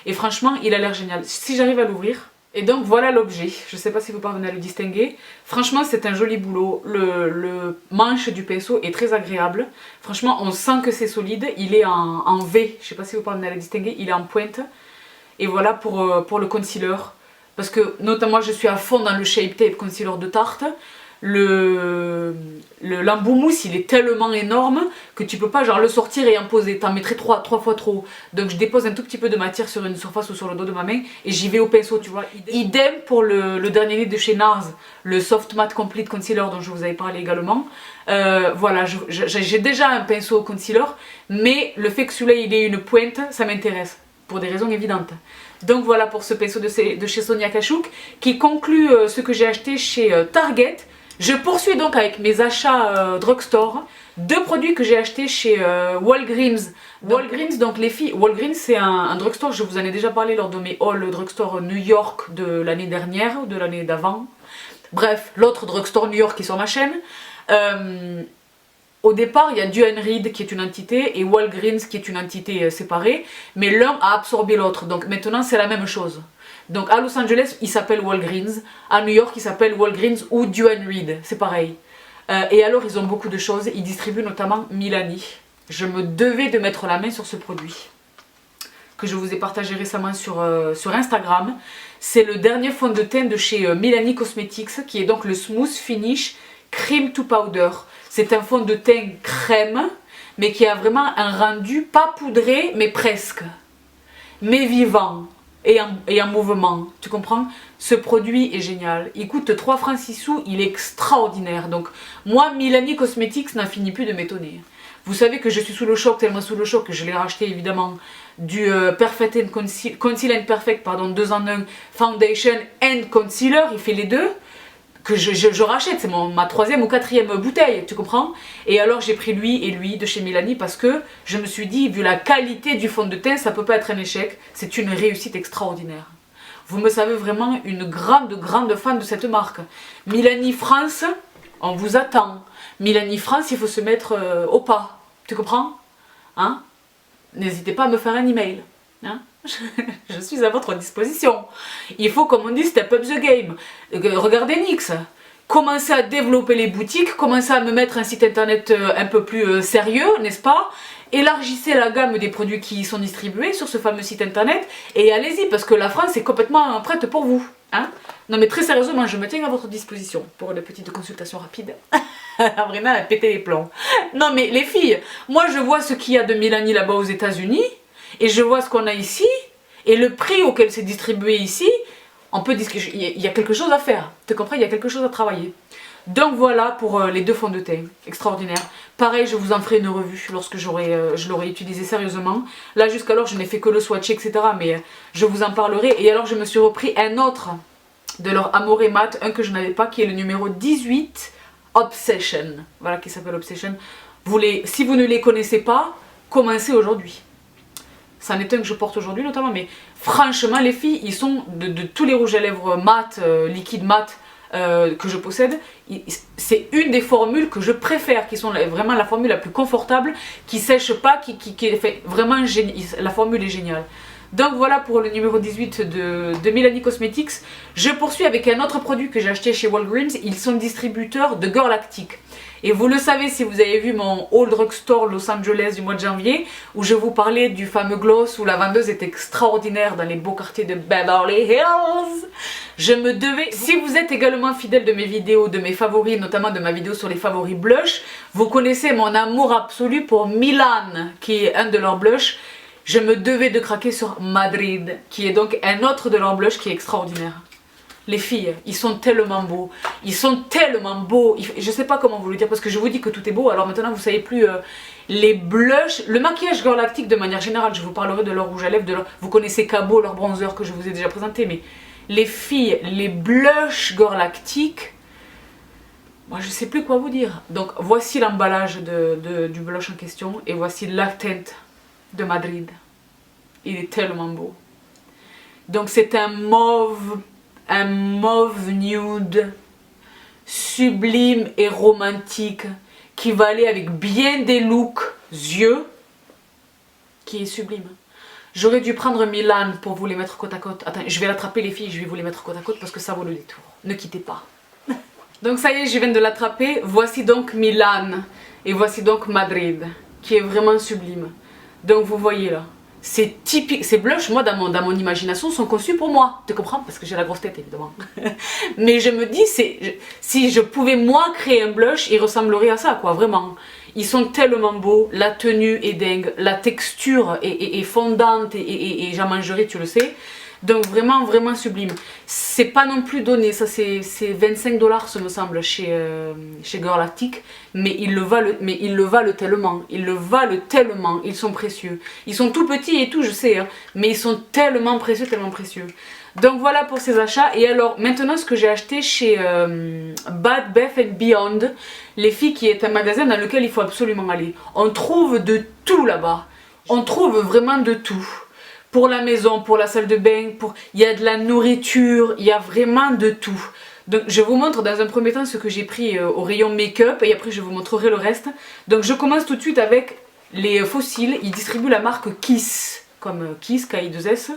Et franchement il a l'air génial, si j'arrive à l'ouvrir. Et donc voilà l'objet, je ne sais pas si vous parvenez à le distinguer. Franchement c'est un joli boulot, le manche du pinceau est très agréable. Franchement on sent que c'est solide, il est en V, je ne sais pas si vous parvenez à le distinguer, il est en pointe. Et voilà pour le concealer. Parce que notamment je suis à fond dans le Shape Tape Concealer de Tarte. L'embout mousse il est tellement énorme que tu peux pas genre le sortir et en poser, t'en mettrais trois fois trop. Donc je dépose un tout petit peu de matière sur une surface ou sur le dos de ma main et j'y vais au pinceau, tu vois. Idem pour le dernier nez de chez NARS, le Soft Matte Complete Concealer dont je vous avais parlé également. Voilà, j'ai déjà un pinceau concealer, mais le fait que celui-là il ait une pointe, ça m'intéresse, pour des raisons évidentes. Donc voilà pour ce pinceau de chez Sonia Kashuk, qui conclut ce que j'ai acheté chez Target. Je poursuis donc avec mes achats drugstore. Deux produits que j'ai achetés chez Walgreens. Walgreens, donc les filles, Walgreens c'est un drugstore, je vous en ai déjà parlé lors de mes hauls drugstore New York de l'année dernière ou de l'année d'avant. Bref, l'autre drugstore New York qui est sur ma chaîne. Au départ, il y a Duane Reade qui est une entité et Walgreens qui est une entité séparée, mais l'un a absorbé l'autre, donc maintenant c'est la même chose. Donc à Los Angeles, il s'appelle Walgreens, à New York, il s'appelle Walgreens ou Duane Reade, c'est pareil. Et alors, ils ont beaucoup de choses, ils distribuent notamment Milani. Je me devais de mettre la main sur ce produit, que je vous ai partagé récemment sur Instagram. C'est le dernier fond de teint de chez Milani Cosmetics, qui est donc le Smooth Finish Cream to Powder. C'est un fond de teint crème, mais qui a vraiment un rendu pas poudré, mais presque. Mais vivant et en mouvement, tu comprends? Ce produit est génial. Il coûte 3 francs 6 sous, il est extraordinaire. Donc moi, Milani Cosmetics n'en finit plus de m'étonner. Vous savez que je suis sous le choc, tellement sous le choc que je l'ai racheté évidemment du Perfect and Conceal and Perfect, pardon, 2 en 1 Foundation and Concealer, il fait les deux. Que je rachète, c'est ma 3e ou 4e bouteille, tu comprends? Et alors j'ai pris lui et lui de chez Milani parce que je me suis dit, vu la qualité du fond de teint, ça peut pas être un échec, c'est une réussite extraordinaire. Vous me savez vraiment une grande fan de cette marque. Milani France, on vous attend. Milani France, il faut se mettre au pas, tu comprends? Hein? N'hésitez pas à me faire un email. Hein? Je suis à votre disposition. Il faut, comme on dit, step up the game. Regardez NYX. Commencez à développer les boutiques, commencez à me mettre un site internet un peu plus sérieux, n'est-ce pas? Élargissez la gamme des produits qui sont distribués sur ce fameux site internet et allez-y parce que la France est complètement prête pour vous. Hein? Non mais très sérieusement, je me tiens à votre disposition pour une petite consultation rapide. Vraiment, elle a pété les plombs. Non mais les filles, moi je vois ce qu'il y a de Milani là-bas aux États-Unis et je vois ce qu'on a ici et le prix auquel c'est distribué ici, on peut dire qu'il y a quelque chose à faire. Tu comprends? Il y a quelque chose à travailler. Donc voilà pour les deux fonds de teint, extraordinaire. Pareil, je vous en ferai une revue lorsque je l'aurai utilisé sérieusement. Là jusqu'alors je n'ai fait que le swatcher, etc. Mais je vous en parlerai. Et alors je me suis repris un autre de leur Amore Mat, un que je n'avais pas, qui est le numéro 18, Obsession. Voilà, qui s'appelle Obsession. Si vous ne les connaissez pas, commencez aujourd'hui. C'en est un que je porte aujourd'hui notamment, mais franchement les filles, ils sont de tous les rouges à lèvres mat, liquide mat, que je possède, c'est une des formules que je préfère, qui sont vraiment la formule la plus confortable, qui sèche pas, qui est fait vraiment la formule est géniale. Donc voilà pour le numéro 18 de Milani Cosmetics. Je poursuis avec un autre produit que j'ai acheté chez Walgreens. Ils sont distributeurs de Girlactic. Et vous le savez si vous avez vu mon haul drugstore Los Angeles du mois de janvier, où je vous parlais du fameux gloss où la vendeuse est extraordinaire dans les beaux quartiers de Beverly Hills. Je me devais, si vous êtes également fidèle de mes vidéos, de mes favoris, notamment de ma vidéo sur les favoris blush, vous connaissez mon amour absolu pour Milan, qui est un de leurs blushs. Je me devais de craquer sur Madrid, qui est donc un autre de leurs blushs qui est extraordinaire. Les filles, ils sont tellement beaux, ils sont tellement beaux, je sais pas comment vous le dire parce que je vous dis que tout est beau, alors maintenant vous savez plus les blushs, le maquillage Girlactic de manière générale, je vous parlerai de leur rouge à lèvres, vous connaissez Cabo, leur bronzer que je vous ai déjà présenté, mais les filles, les blushs Girlactic, moi je sais plus quoi vous dire. Donc voici l'emballage du blush en question et voici la teinte de Madrid, il est tellement beau. Donc c'est un mauve nude, sublime et romantique, qui va aller avec bien des looks yeux, qui est sublime. J'aurais dû prendre Milan pour vous les mettre côte à côte. Attends, je vais l'attraper les filles, je vais vous les mettre côte à côte parce que ça vaut le détour. Ne quittez pas. Donc ça y est, je viens de l'attraper. Voici donc Milan et voici donc Madrid, qui est vraiment sublime. Donc vous voyez là. C'est typique, ces blushs, moi dans mon imagination sont conçus pour moi, tu comprends? Parce que j'ai la grosse tête évidemment. Mais je me dis, si je pouvais moi créer un blush, il ressemblerait à ça quoi, vraiment. Ils sont tellement beaux, la tenue est dingue, la texture est fondante et j'en mangerai, tu le sais. Donc vraiment, vraiment sublime. C'est pas non plus donné, ça c'est 25 $, ce me semble, chez Girlactic. Mais ils le valent tellement, ils sont précieux. Ils sont tout petits et tout, je sais, hein, mais ils sont tellement précieux, tellement précieux. Donc voilà pour ces achats. Et alors maintenant ce que j'ai acheté chez Bad Bath and Beyond, les filles, qui est un magasin dans lequel il faut absolument aller. On trouve de tout là-bas. On trouve vraiment de tout. Pour la maison, pour la salle de bain, il y a de la nourriture, il y a vraiment de tout. Donc je vous montre dans un premier temps ce que j'ai pris au rayon make-up et après je vous montrerai le reste. Donc je commence tout de suite avec les fossiles. Ils distribuent la marque Kiss, comme Kiss, K-I-2-S,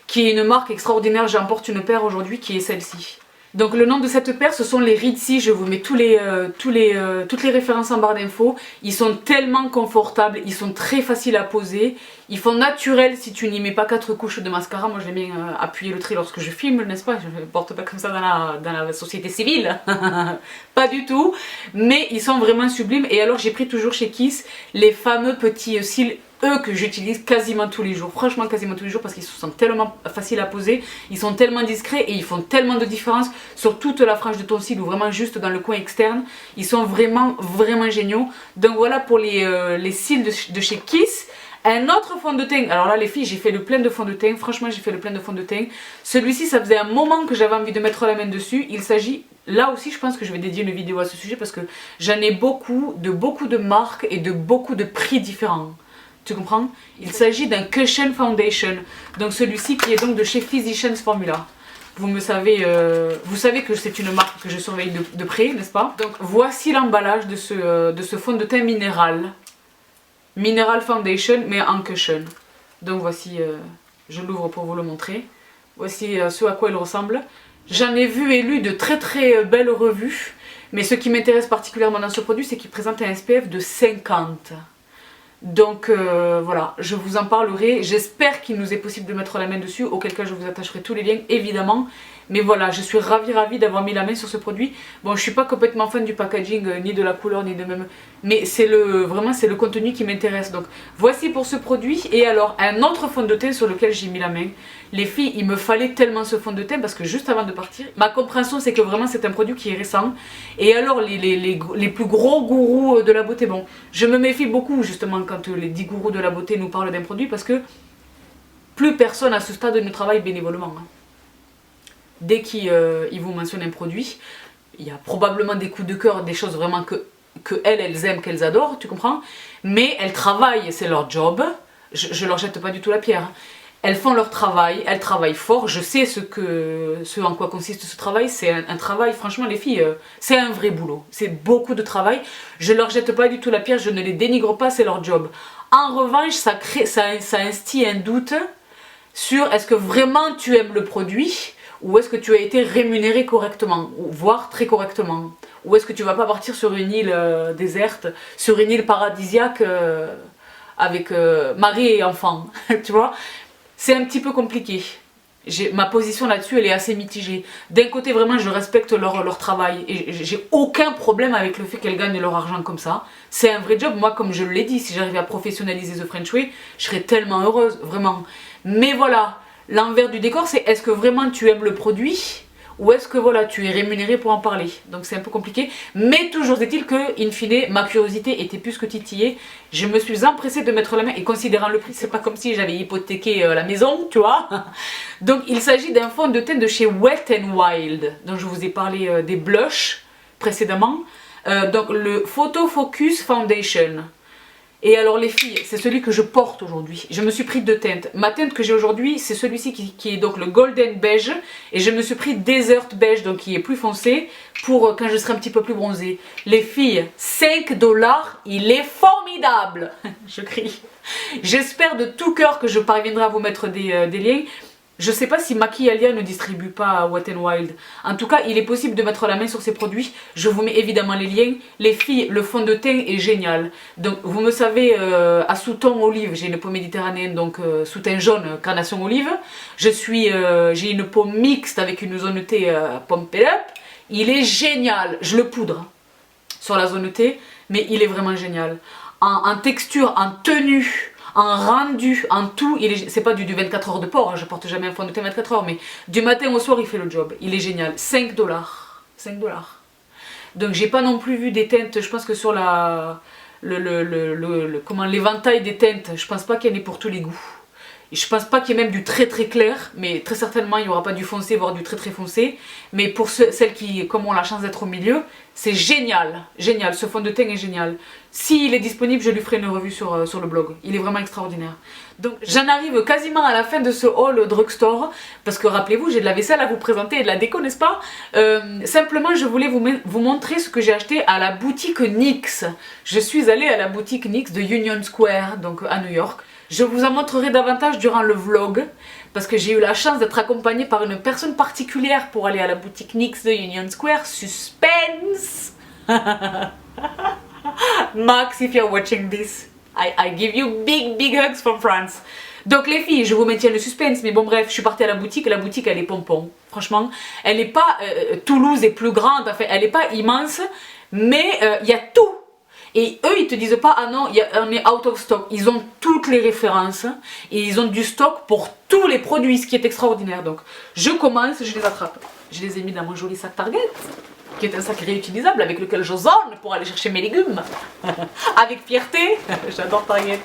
qui est une marque extraordinaire. J'emporte une paire aujourd'hui qui est celle-ci. Donc le nom de cette paire, ce sont les Ritzy. Je vous mets toutes les références en barre d'infos. Ils sont tellement confortables, ils sont très faciles à poser. Ils font naturel si tu n'y mets pas 4 couches de mascara. Moi j'aime bien appuyer le trait lorsque je filme, n'est-ce pas? Je ne porte pas comme ça dans la société civile. Pas du tout. Mais ils sont vraiment sublimes. Et alors j'ai pris toujours chez Kiss les fameux petits cils, eux, que j'utilise quasiment tous les jours, franchement quasiment tous les jours, parce qu'ils sont tellement faciles à poser, ils sont tellement discrets et ils font tellement de différence sur toute la frange de ton cil ou vraiment juste dans le coin externe. Ils sont vraiment géniaux. Donc voilà pour les cils de chez Kiss. Un autre fond de teint, alors là les filles, j'ai fait le plein de fond de teint, franchement j'ai fait le plein de fond de teint. Celui-ci, ça faisait un moment que j'avais envie de mettre la main dessus. Il s'agit, là aussi je pense que je vais dédier une vidéo à ce sujet parce que j'en ai beaucoup de marques et de beaucoup de prix différents. Tu comprends? Il s'agit d'un Cushion Foundation. Donc celui-ci qui est donc de chez Physicians Formula. Vous savez que c'est une marque que je surveille de près, n'est-ce pas? Donc voici l'emballage de ce fond de teint minéral. Mineral Foundation, mais en cushion. Donc voici, je l'ouvre pour vous le montrer. Voici ce à quoi il ressemble. J'en ai vu et lu de très belles revues. Mais ce qui m'intéresse particulièrement dans ce produit, c'est qu'il présente un SPF de 50. Donc voilà, je vous en parlerai. J'espère qu'il nous est possible de mettre la main dessus, auquel cas je vous attacherai tous les liens évidemment. Mais voilà, je suis ravie d'avoir mis la main sur ce produit. Bon, je suis pas complètement fan du packaging, ni de la couleur, ni de même... Mais c'est vraiment c'est le contenu qui m'intéresse. Donc voici pour ce produit. Et alors, un autre fond de teint sur lequel j'ai mis la main. Les filles, il me fallait tellement ce fond de teint parce que juste avant de partir, ma compréhension c'est que vraiment c'est un produit qui est récent. Et alors les plus gros gourous de la beauté, bon, je me méfie beaucoup justement quand les 10 gourous de la beauté nous parlent d'un produit parce que plus personne à ce stade ne travaille bénévolement. Hein. Dès qu'ils vous mentionnent un produit, il y a probablement des coups de cœur, des choses vraiment que elles aiment, qu'elles adorent, tu comprends? Mais elles travaillent, c'est leur job. Je leur jette pas du tout la pierre. Hein. Elles font leur travail, elles travaillent fort. Je sais ce en quoi consiste ce travail. C'est un travail, franchement les filles, c'est un vrai boulot. C'est beaucoup de travail. Je leur jette pas du tout la pierre, je ne les dénigre pas, c'est leur job. En revanche, ça instille un doute sur est-ce que vraiment tu aimes le produit ou est-ce que tu as été rémunéré correctement, voire très correctement. Ou est-ce que tu vas pas partir sur une île déserte, sur une île paradisiaque avec mari et enfant, tu vois? C'est un petit peu compliqué. Ma position là-dessus, elle est assez mitigée. D'un côté, vraiment, je respecte leur travail et j'ai aucun problème avec le fait qu'elles gagnent leur argent comme ça. C'est un vrai job. Moi, comme je l'ai dit, si j'arrivais à professionnaliser The French Way, je serais tellement heureuse, vraiment. Mais voilà, l'envers du décor, c'est est-ce que vraiment tu aimes le produit ou est-ce que voilà, tu es rémunéré pour en parler? Donc c'est un peu compliqué. Mais toujours est-il que, in fine, ma curiosité était plus que titillée. Je me suis empressée de mettre la main et considérant le prix, c'est pas comme si j'avais hypothéqué la maison, tu vois. Donc il s'agit d'un fond de teint de chez Wet n Wild. Donc je vous ai parlé des blushs précédemment. Donc le Photo Focus Foundation. Et alors les filles, c'est celui que je porte aujourd'hui. Je me suis pris deux teintes. Ma teinte que j'ai aujourd'hui, c'est celui-ci qui est donc le Golden Beige. Et je me suis pris Desert Beige, donc qui est plus foncé, pour quand je serai un petit peu plus bronzée. Les filles, 5 $, il est formidable. Je crie. J'espère de tout cœur que je parviendrai à vous mettre des liens. Je sais pas si Maquialia ne distribue pas Wet n Wild. En tout cas, il est possible de mettre la main sur ces produits. Je vous mets évidemment les liens. Les filles, le fond de teint est génial. Donc, vous me savez, à sous-ton olive, j'ai une peau méditerranéenne, donc sous-teint jaune, carnation olive. J'ai une peau mixte avec une zone T Pump It Up. Il est génial. Je le poudre sur la zone T, mais il est vraiment génial. En texture, en tenue, en rendu, en tout, c'est pas du 24 heures de port, hein, je porte jamais un fond de teint 24 heures, mais du matin au soir il fait le job, il est génial, 5 $, 5 $. Donc j'ai pas non plus vu des teintes, je pense que sur l'éventail des teintes, je pense pas qu'il y en ait pour tous les goûts. Je pense pas qu'il y ait même du très très clair, mais très certainement il n'y aura pas du foncé, voire du très très foncé. Mais pour celles qui, comme ont la chance d'être au milieu, c'est génial, génial, ce fond de teint est génial. S'il est disponible, je lui ferai une revue sur le blog, il est vraiment extraordinaire. Donc j'en arrive quasiment à la fin de ce haul drugstore, parce que rappelez-vous, j'ai de la vaisselle à vous présenter et de la déco, n'est-ce pas? Simplement, je voulais vous montrer ce que j'ai acheté à la boutique NYX. Je suis allée à la boutique NYX de Union Square, donc à New York. Je vous en montrerai davantage durant le vlog, parce que j'ai eu la chance d'être accompagnée par une personne particulière pour aller à la boutique NYX de Union Square. Suspense! Max, if you're watching this, I give you big hugs from France. Donc les filles, je vous maintiens le suspense, mais bon bref, je suis partie à la boutique elle est pompon. Franchement, elle n'est pas Toulouse est plus grande, enfin elle n'est pas immense, mais il y a tout. Et eux ils te disent pas ah non on est out of stock, ils ont toutes les références et ils ont du stock pour tous les produits, ce qui est extraordinaire. Donc je commence, je les attrape, je les ai mis dans mon joli sac Target, qui est un sac réutilisable avec lequel je zone pour aller chercher mes légumes avec fierté. J'adore Target.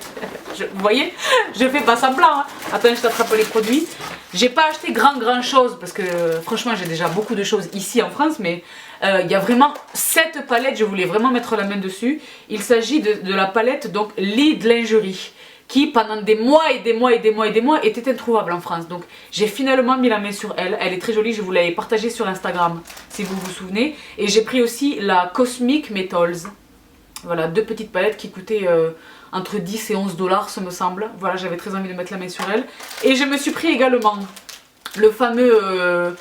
Vous voyez, je fais pas semblant hein. Attends, je t'attrape les produits. J'ai pas acheté grand chose parce que franchement j'ai déjà beaucoup de choses ici en France, mais il y a vraiment cette palette, je voulais vraiment mettre la main dessus. Il s'agit de la palette donc Lead Lingerie, qui pendant des mois était introuvable en France. Donc j'ai finalement mis la main sur elle, elle est très jolie, je vous l'avais partagée sur Instagram si vous vous souvenez. Et j'ai pris aussi la Cosmic Metals, voilà, deux petites palettes qui coûtaient entre 10 et 11 dollars ce me semble. Voilà, j'avais très envie de mettre la main sur elle. Et je me suis pris également le fameux,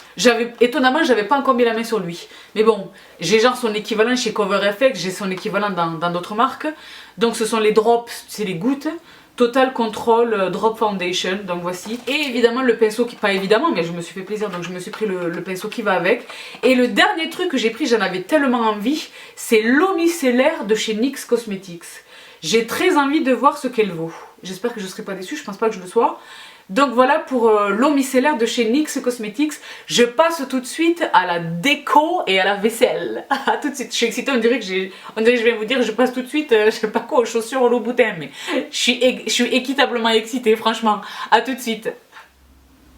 étonnamment j'avais pas encore mis la main sur lui, mais bon j'ai genre son équivalent chez Cover FX, j'ai son équivalent dans d'autres marques. Donc ce sont les drops, c'est les gouttes Total Control Drop Foundation, donc voici. Et évidemment le pinceau qui, pas évidemment mais je me suis fait plaisir, donc je me suis pris le pinceau qui va avec. Et le dernier truc que j'ai pris, j'en avais tellement envie, c'est l'eau micellaire de chez NYX Cosmetics. J'ai très envie de voir ce qu'elle vaut, j'espère que je ne serai pas déçue, je pense pas que je le sois. Donc voilà pour l'eau micellaire de chez NYX Cosmetics. Je passe tout de suite à la déco et à la vaisselle. A tout de suite, je suis excitée, on dirait que je vais vous dire je passe tout de suite, je sais pas quoi, aux chaussures, au Louboutin, mais je suis équitablement excitée, franchement. A tout de suite.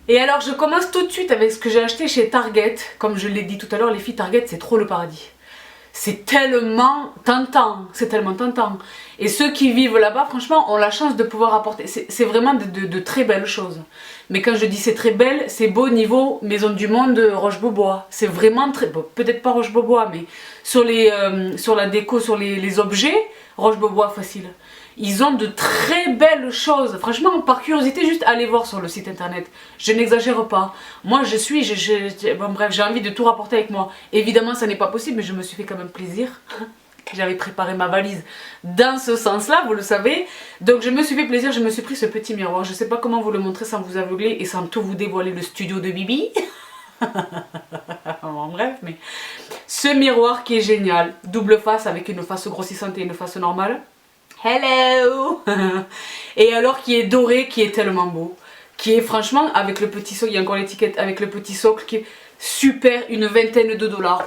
Et alors je commence tout de suite avec ce que j'ai acheté chez Target. Comme je l'ai dit tout à l'heure, les filles, Target c'est trop le paradis. C'est tellement tentant, c'est tellement tentant. Et ceux qui vivent là-bas, franchement, ont la chance de pouvoir apporter. C'est vraiment de très belles choses. Mais quand je dis c'est très belle, c'est beau niveau Maison du Monde, Roche-Beaubois. C'est vraiment très beau. Peut-être pas Roche-Beaubois, mais sur la déco, sur les objets, Roche-Beaubois facile. Ils ont de très belles choses. Franchement, par curiosité, juste allez voir sur le site internet. Je n'exagère pas. Moi, bon, bref, j'ai envie de tout rapporter avec moi. Évidemment, ça n'est pas possible, mais je me suis fait quand même plaisir. J'avais préparé ma valise dans ce sens-là, vous le savez. Donc, je me suis fait plaisir, je me suis pris ce petit miroir. Je ne sais pas comment vous le montrer sans vous aveugler et sans tout vous dévoiler le studio de Bibi. Bon, bref, mais ce miroir qui est génial. Double face avec une face grossissante et une face normale. Hello. Et alors qui est doré, qui est tellement beau, qui est franchement avec le petit socle, il y a encore l'étiquette avec le petit socle qui est super, une vingtaine de dollars.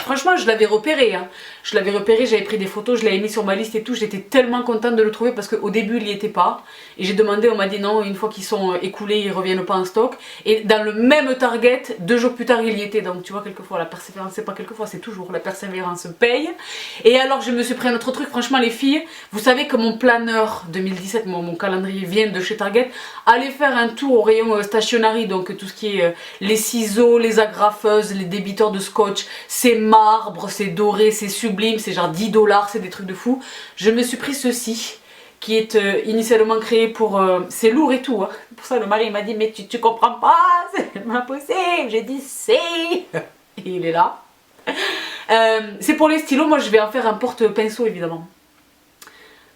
Franchement je l'avais repéré hein. Je l'avais repéré, j'avais pris des photos, je l'avais mis sur ma liste et tout. J'étais tellement contente de le trouver parce qu'au début il n'y était pas. Et j'ai demandé, on m'a dit non, une fois qu'ils sont écoulés ils ne reviennent pas en stock. Et dans le même Target, 2 jours plus tard il y était. Donc tu vois, quelquefois la persévérance, c'est pas quelquefois, c'est toujours, la persévérance paye. Et alors je me suis pris un autre truc, franchement les filles, vous savez que mon planeur 2017, mon calendrier vient de chez Target. Allez faire un tour au rayon stationery, donc tout ce qui est les ciseaux, les agrafeuses, les débiteurs de scotch, c'est marbre, c'est doré, c'est sublime, c'est genre 10 dollars, c'est des trucs de fou. Je me suis pris ceci, qui est initialement créé pour... c'est lourd et tout, hein. Pour ça le mari m'a dit mais tu comprends pas, c'est impossible. J'ai dit c'est... Et il est là. C'est pour les stylos, moi je vais en faire un porte-pinceau évidemment.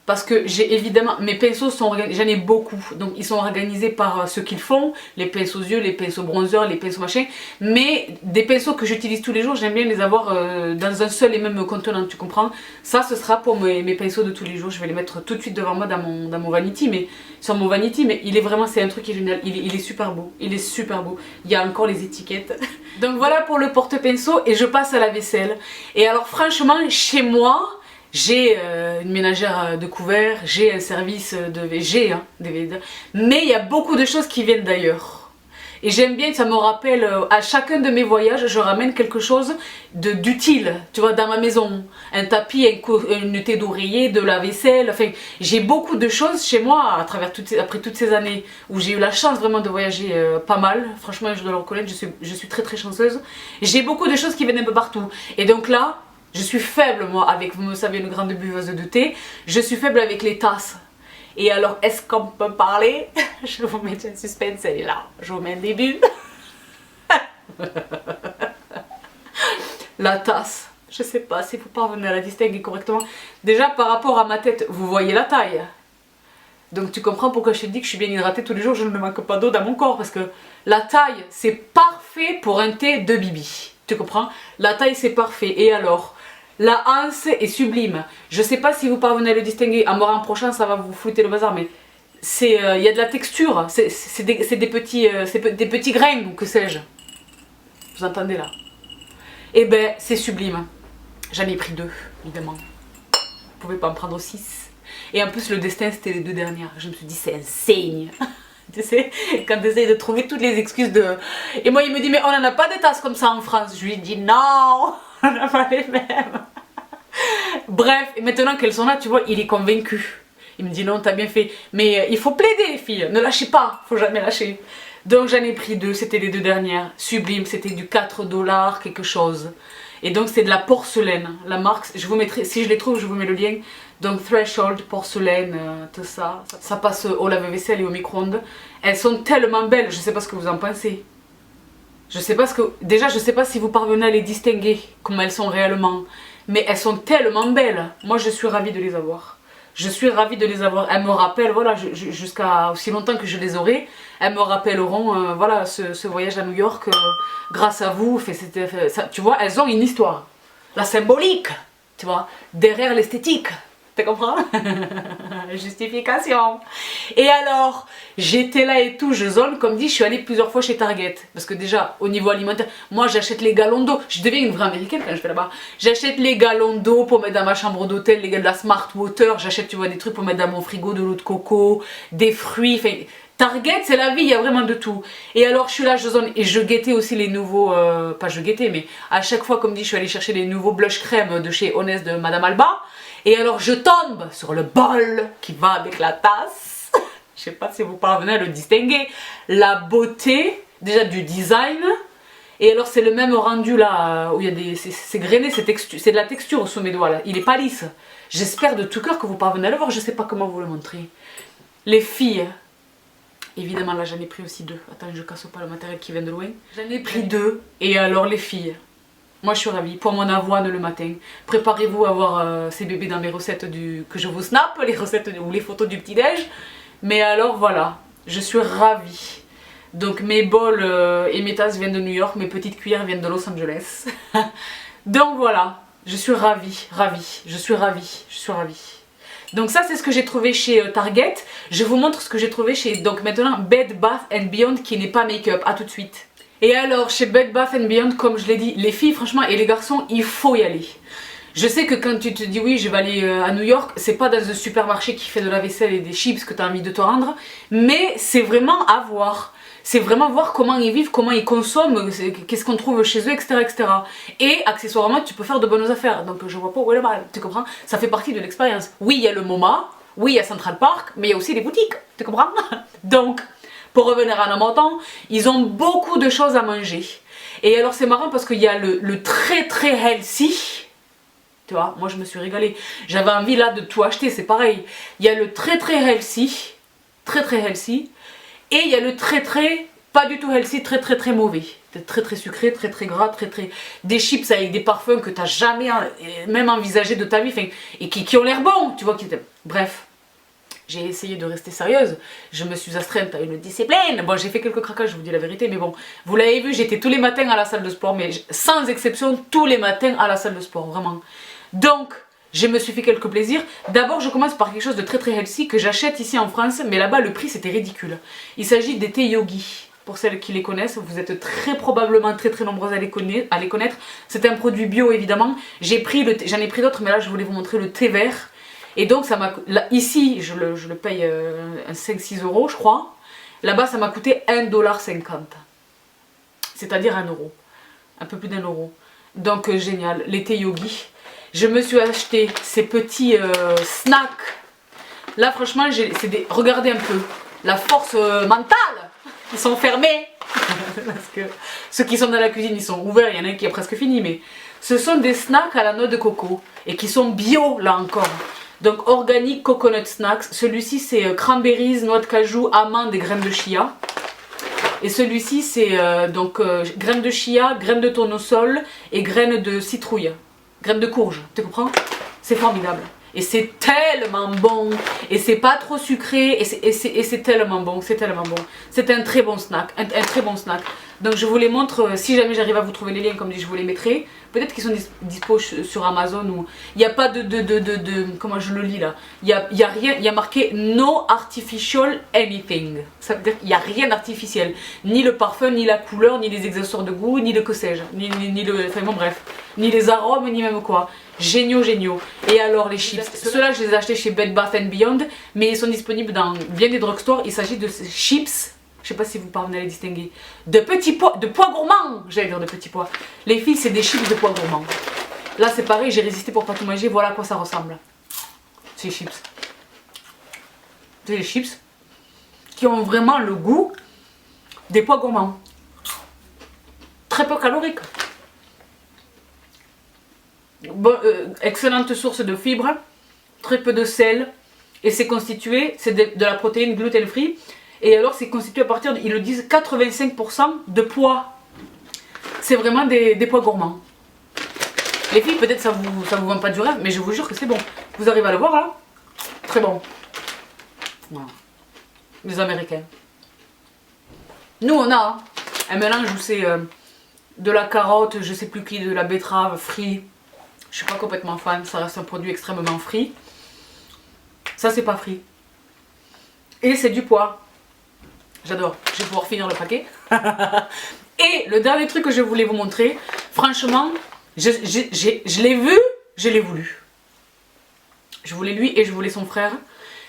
Parce que j'ai évidemment, mes pinceaux sont organisés, j'en ai beaucoup, donc ils sont organisés par ce qu'ils font, les pinceaux yeux, les pinceaux bronzer, les pinceaux machin, mais des pinceaux que j'utilise tous les jours, j'aime bien les avoir dans un seul et même contenant, tu comprends? Ça, ce sera pour mes pinceaux de tous les jours, je vais les mettre tout de suite devant moi dans mon vanity, mais sur mon vanity, mais il est vraiment, c'est un truc qui est génial, il est super beau, il est super beau, il y a encore les étiquettes. Donc voilà pour le porte-pinceau et je passe à la vaisselle. Et alors franchement, chez moi, J'ai une ménagère de couvert, j'ai un service de VG, hein, mais il y a beaucoup de choses qui viennent d'ailleurs. Et j'aime bien que ça me rappelle, à chacun de mes voyages, je ramène quelque chose d'utile, tu vois, dans ma maison. Un tapis, une unité d'oreiller, de la vaisselle, enfin, j'ai beaucoup de choses chez moi, après toutes ces années où j'ai eu la chance vraiment de voyager pas mal. Franchement, je dois le reconnaître, je suis très très chanceuse. J'ai beaucoup de choses qui viennent un peu partout. Et donc là, je suis faible, moi, avec, vous me savez, une grande buveuse de thé, je suis faible avec les tasses. Et alors, est-ce qu'on peut parler? Je vous mets un suspense, elle est là. Je vous mets un début. La tasse. Je sais pas si vous parvenez à la distinguer correctement. Déjà, par rapport à ma tête, vous voyez la taille. Donc tu comprends pourquoi je te dis que je suis bien hydratée tous les jours, je ne manque pas d'eau dans mon corps. Parce que la taille, c'est parfait pour un thé de Bibi. Tu comprends? La taille, c'est parfait. Et alors? La hanse est sublime. Je sais pas si vous parvenez à le distinguer. À Morin prochain, ça va vous foutre le bazar, mais c'est, y a de la texture. C'est des petits grains, ou que sais-je. Vous entendez là? Eh ben, c'est sublime. J'en ai pris 2, évidemment. Vous pouvez pas en prendre 6. Et en plus, le destin, c'était les 2 dernières. Je me suis dit, c'est un signe. Tu sais, quand tu essayes de trouver toutes les excuses de... Et moi, il me dit, mais on n'en a pas des tasses comme ça en France. Je lui dis, non, on n'a pas les mêmes. Bref, et maintenant qu'elles sont là, tu vois, il est convaincu. Il me dit, non, t'as bien fait. Mais il faut plaider, les filles. Ne lâchez pas, faut jamais lâcher. Donc j'en ai pris 2, c'était les 2 dernières. Sublime, c'était du 4 $, quelque chose. Et donc c'est de la porcelaine. La marque, je vous mettrai, si je les trouve, je vous mets le lien. Donc Threshold, porcelaine, tout ça. Ça passe au lave-vaisselle et au micro-ondes. Elles sont tellement belles, je sais pas ce que vous en pensez. Je sais pas déjà, je sais pas si vous parvenez à les distinguer, comment elles sont réellement. Mais elles sont tellement belles. Moi, je suis ravie de les avoir. Je suis ravie de les avoir. Elles me rappellent, voilà, jusqu'à aussi longtemps que je les aurai, elles me rappelleront, voilà, ce voyage à New York, grâce à vous. Tu vois, elles ont une histoire. La symbolique, tu vois, derrière l'esthétique. Tu comprends? Justification. Et alors, j'étais là et tout, je zone, comme dit, je suis allée plusieurs fois chez Target. Parce que déjà, au niveau alimentaire, moi j'achète les gallons d'eau. Je deviens une vraie américaine quand je vais là-bas. J'achète les gallons d'eau pour mettre dans ma chambre d'hôtel, les gars de la Smart Water. J'achète, tu vois, des trucs pour mettre dans mon frigo, de l'eau de coco, des fruits. Enfin, Target, c'est la vie, il y a vraiment de tout. Et alors, je suis là, je zone, et je guettais aussi les nouveaux, pas je guettais, mais à chaque fois, comme dit, je suis allée chercher les nouveaux blush crème de chez Honest de Madame Alba. Et alors je tombe sur le bol qui va avec la tasse. Je sais pas si vous parvenez à le distinguer. La beauté, déjà du design. Et alors c'est le même rendu là, où il y a des... C'est grainé, c'est de la texture sous mes doigts là. Il est pas lisse. J'espère de tout cœur que vous parvenez à le voir, je sais pas comment vous le montrer. Les filles, évidemment là j'en ai pris aussi 2. Attends, je casse pas le matériel qui vient de loin. J'en ai pris 2. Et alors les filles... Moi je suis ravie, pour mon avoine le matin. Préparez-vous à voir ces bébés dans mes recettes que je vous snap, les recettes ou les photos du petit-déj. Mais alors voilà, je suis ravie. Donc mes bols et mes tasses viennent de New York, mes petites cuillères viennent de Los Angeles. Donc voilà, je suis ravie, je suis ravie. Donc ça c'est ce que j'ai trouvé chez Target. Je vous montre ce que j'ai trouvé chez, donc maintenant, Bed Bath & Beyond qui n'est pas make-up. À tout de suite. Et alors, chez Bed Bath & Beyond, comme je l'ai dit, les filles, franchement, et les garçons, il faut y aller. Je sais que quand tu te dis oui, je vais aller à New York, c'est pas dans un supermarché qui fait de la vaisselle et des chips que tu as envie de te rendre, mais c'est vraiment à voir. C'est vraiment voir comment ils vivent, comment ils consomment, qu'est-ce qu'on trouve chez eux, etc., etc. Et accessoirement, tu peux faire de bonnes affaires. Donc je vois pas où est le mal, tu comprends? Ça fait partie de l'expérience. Oui, il y a le MoMA, oui, il y a Central Park, mais il y a aussi les boutiques, tu comprends? Donc... Pour revenir à nos montants, ils ont beaucoup de choses à manger. Et alors c'est marrant parce qu'il y a le très très healthy. Tu vois, moi je me suis régalée. J'avais envie là de tout acheter, c'est pareil. Il y a le très très healthy. Très très healthy. Et il y a le très très pas du tout healthy, très très très mauvais. Très très sucré, très très gras, très très... Des chips avec des parfums que tu n'as jamais même envisagé de ta vie. Enfin, et qui ont l'air bons, tu vois. Bref. J'ai essayé de rester sérieuse, je me suis astreinte à une discipline. Bon, j'ai fait quelques craquages, je vous dis la vérité, mais bon, vous l'avez vu, j'étais tous les matins à la salle de sport, mais sans exception, tous les matins à la salle de sport, vraiment. Donc, je me suis fait quelques plaisirs. D'abord, je commence par quelque chose de très très healthy que j'achète ici en France, mais là-bas, le prix, c'était ridicule. Il s'agit des thés yogi. pour celles qui les connaissent. Vous êtes très probablement très nombreuses à les connaître. C'est un produit bio évidemment. J'en ai pris d'autres, mais là je voulais vous montrer le thé vert. Et donc ça m'a, ici je le paye 5-6 euros je crois. Là-bas ça m'a coûté 1,50 $. C'est-à-dire 1 euro. Un peu plus d'1 euro. Donc génial, les thé yogi. Je me suis acheté ces petits snacks. Là franchement, regardez un peu. La force mentale. Ils sont fermés. Parce que ceux qui sont dans la cuisine, ils sont ouverts. Il y en a un qui est presque fini. Mais ce sont des snacks à la noix de coco. Et qui sont bio là encore. Donc organic coconut snacks. Celui-ci c'est cranberries, noix de cajou, amandes et graines de chia. Et celui-ci c'est graines de chia, graines de tournesol et graines de citrouille. Graines de courge, tu comprends? C'est formidable. Et c'est tellement bon. Et c'est pas trop sucré. Et c'est tellement bon. C'est tellement bon. C'est un très bon snack. Un très bon snack. Donc je vous les montre. Si jamais j'arrive à vous trouver les liens, comme dit, je vous les mettrai. Peut-être qu'ils sont dispo sur Amazon. Ou il n'y a pas comment je le lis là. Il y a rien. Il y a marqué no artificial anything. Ça veut dire qu'il n'y a rien d'artificiel. Ni le parfum, ni la couleur, ni les exhausteurs de goût, ni le que sais-je. Ni le. Enfin bon, bref. Ni les arômes, ni même quoi. Géniaux. Et alors les chips. Ceux-là, je les ai achetés chez Bed Bath & Beyond. Mais ils sont disponibles dans bien des drugstores. Il s'agit de chips. Je sais pas si vous parvenez à les distinguer. De pois gourmands. J'allais dire de petits pois. Les filles, c'est des chips de pois gourmands. Là, c'est pareil, j'ai résisté pour pas tout manger. Voilà à quoi ça ressemble. Ces chips. C'est des chips qui ont vraiment le goût des pois gourmands. Très peu caloriques. Bon, excellente source de fibres. Très peu de sel. Et c'est constitué, c'est de la protéine gluten-free. Et alors c'est constitué à partir, ils le disent, 85% de pois. C'est vraiment des pois gourmands. Les filles, peut-être ça vous vend pas du rêve, mais je vous jure que c'est bon. Vous arrivez à le voir là? Très bon. Voilà. Les Américains. Nous on a un mélange où c'est de la carotte, je sais plus qui, de la betterave, frite. Je suis pas complètement fan, ça reste un produit extrêmement free. Ça c'est pas free. Et c'est du pois. J'adore, je vais pouvoir finir le paquet. Et le dernier truc que je voulais vous montrer, franchement, je l'ai vu, je l'ai voulu. Je voulais lui et je voulais son frère.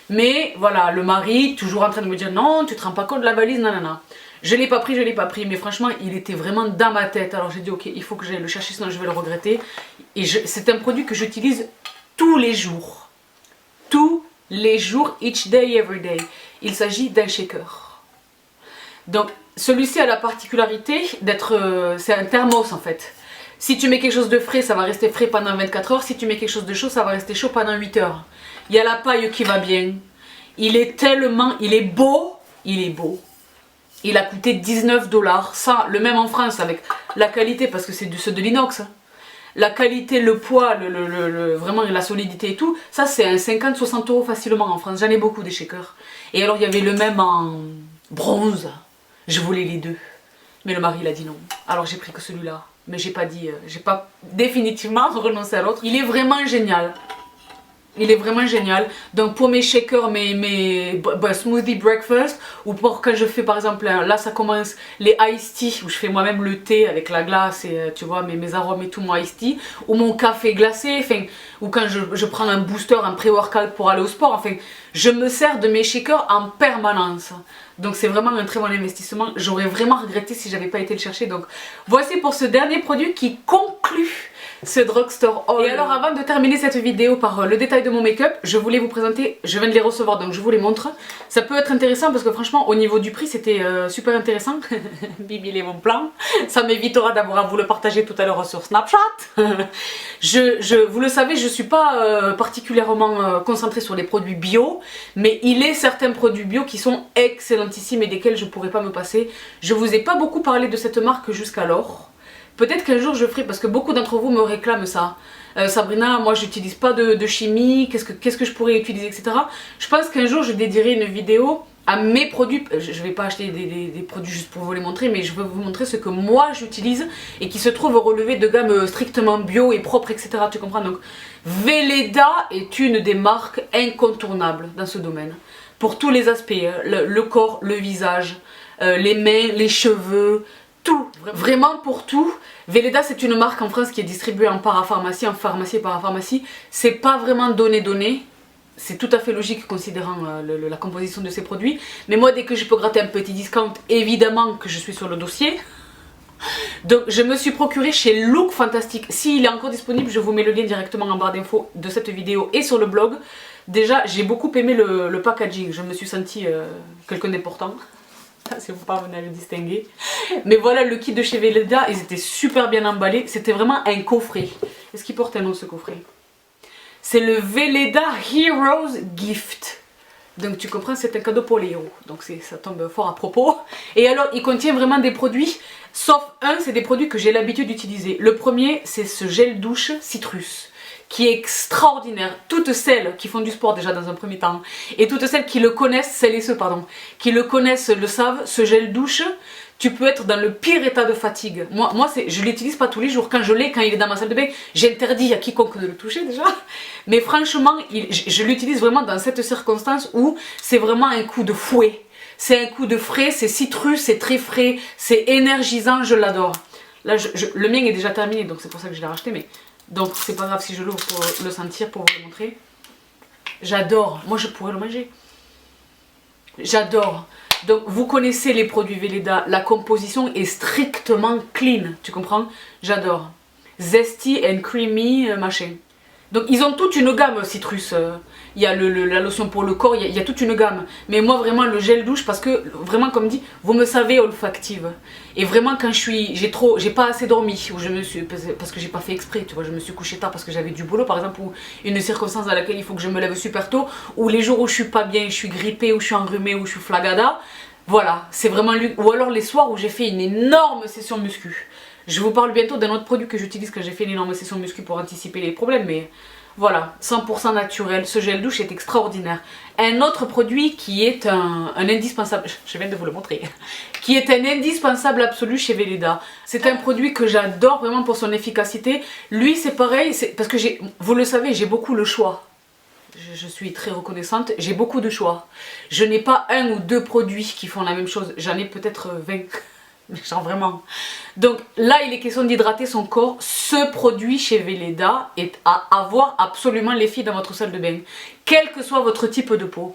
Mais voilà, le mari, toujours en train de me dire non, tu te rends pas compte de la valise, nanana. Je l'ai pas pris, mais franchement, il était vraiment dans ma tête. Alors j'ai dit ok, il faut que j'aille le chercher, sinon je vais le regretter. Et c'est un produit que j'utilise tous les jours. Tous les jours, each day, every day. Il s'agit d'un shaker. Donc celui-ci a la particularité d'être, c'est un thermos en fait. Si tu mets quelque chose de frais, ça va rester frais pendant 24 heures. Si tu mets quelque chose de chaud, ça va rester chaud pendant 8 heures. Il y a la paille qui va bien. Il est beau. Il a coûté 19 $. Ça, le même en France avec la qualité, parce que c'est de l'inox. La qualité, le poids, vraiment la solidité et tout, ça c'est un 50-60 € facilement en France. J'en ai beaucoup des shakers. Et alors il y avait le même en bronze. Je voulais les deux. Mais le mari il a dit non. Alors j'ai pris que celui-là. Mais j'ai pas définitivement renoncé à l'autre. Il est vraiment génial. Il est vraiment génial. Donc pour mes shakers, mes smoothie breakfast, ou pour quand je fais par exemple, là ça commence les iced tea, où je fais moi-même le thé avec la glace et tu vois mes arômes et tout, mon iced tea, ou mon café glacé, enfin, ou quand je prends un booster, un pré-workout pour aller au sport, enfin, je me sers de mes shakers en permanence. Donc c'est vraiment un très bon investissement. J'aurais vraiment regretté si j'avais pas été le chercher. Donc voici pour ce dernier produit qui conclut ce drugstore haul. Et alors avant de terminer cette vidéo par le détail de mon make-up, je voulais vous présenter, je viens de les recevoir donc je vous les montre. Ça peut être intéressant parce que franchement au niveau du prix c'était super intéressant. Bibi les bons plans. Ça m'évitera d'avoir à vous le partager tout à l'heure sur Snapchat. Vous le savez, je suis pas particulièrement concentrée sur les produits bio, mais il est certains produits bio qui sont excellentissimes et desquels je pourrais pas me passer. Je vous ai pas beaucoup parlé de cette marque jusqu'alors. Peut-être qu'un jour je ferai, parce que beaucoup d'entre vous me réclament ça. Sabrina, moi j'utilise pas de chimie, qu'est-ce que je pourrais utiliser, etc. Je pense qu'un jour je dédierai une vidéo à mes produits. Je vais pas acheter des produits juste pour vous les montrer, mais je vais vous montrer ce que moi j'utilise et qui se trouve relevé de gamme strictement bio et propre, etc. Tu comprends? Donc Velleda est une des marques incontournables dans ce domaine. Pour tous les aspects, le corps, le visage, les mains, les cheveux, tout, vraiment pour tout. Velleda, c'est une marque en France qui est distribuée en parapharmacie, en pharmacie et parapharmacie. C'est pas vraiment donné. C'est tout à fait logique considérant la composition de ces produits. Mais moi, dès que je peux gratter un petit discount, évidemment que je suis sur le dossier. Donc je me suis procuré chez Look Fantastic. S'il est encore disponible, je vous mets le lien directement en barre d'infos de cette vidéo et sur le blog. Déjà, j'ai beaucoup aimé le packaging. Je me suis sentie quelqu'un d'important. Si vous parvenez à le distinguer. Mais voilà, le kit de chez Velleda, ils étaient super bien emballés. C'était vraiment un coffret. Est-ce qu'il porte un nom, ce coffret? C'est le Velleda Heroes Gift. Donc tu comprends, c'est un cadeau pour les héros. Donc ça tombe fort à propos. Et alors, il contient vraiment des produits, sauf un, c'est des produits que j'ai l'habitude d'utiliser. Le premier, c'est ce gel douche citrus, qui est extraordinaire. Toutes celles qui font du sport déjà dans un premier temps, et toutes celles qui le connaissent, celles et ceux, pardon, qui le connaissent le savent, ce gel douche, tu peux être dans le pire état de fatigue. Moi je l'utilise pas tous les jours. Quand je l'ai, quand il est dans ma salle de bain, j'interdis à quiconque de le toucher déjà. Mais franchement, je l'utilise vraiment dans cette circonstance où c'est vraiment un coup de fouet. C'est un coup de frais, c'est citrus, c'est très frais, c'est énergisant, je l'adore. Là, le mien est déjà terminé, donc c'est pour ça que je l'ai racheté, mais... Donc c'est pas grave si je l'ouvre pour le sentir, pour vous le montrer. J'adore, moi je pourrais le manger. J'adore. Donc vous connaissez les produits Velleda, la composition est strictement clean, tu comprends? J'adore. Zesty and creamy machin. Donc ils ont toute une gamme citrus. Il y a la lotion pour le corps, il y a toute une gamme. Mais moi vraiment le gel douche, parce que vraiment comme dit, vous me savez olfactive. Et vraiment quand j'ai pas assez dormi, ou parce que j'ai pas fait exprès, tu vois, je me suis couchée tard parce que j'avais du boulot par exemple, ou une circonstance dans laquelle il faut que je me lève super tôt, ou les jours où je suis pas bien, je suis grippée, ou je suis enrhumée, ou je suis flagada. Voilà, c'est vraiment lui. Ou alors les soirs où j'ai fait une énorme session muscu. Je vous parle bientôt d'un autre produit que j'utilise quand j'ai fait une énorme session muscu pour anticiper les problèmes, mais voilà, 100% naturel, ce gel douche est extraordinaire. Un autre produit qui est un indispensable, je viens de vous le montrer, qui est un indispensable absolu chez Velleda. C'est un produit que j'adore vraiment pour son efficacité. Lui c'est pareil, parce que vous le savez, j'ai beaucoup le choix. Je suis très reconnaissante, j'ai beaucoup de choix. Je n'ai pas un ou deux produits qui font la même chose, j'en ai peut-être 20. Genre vraiment. Donc là il est question d'hydrater son corps. Ce produit chez Velleda est à avoir absolument, les filles, dans votre salle de bain. Quel que soit votre type de peau,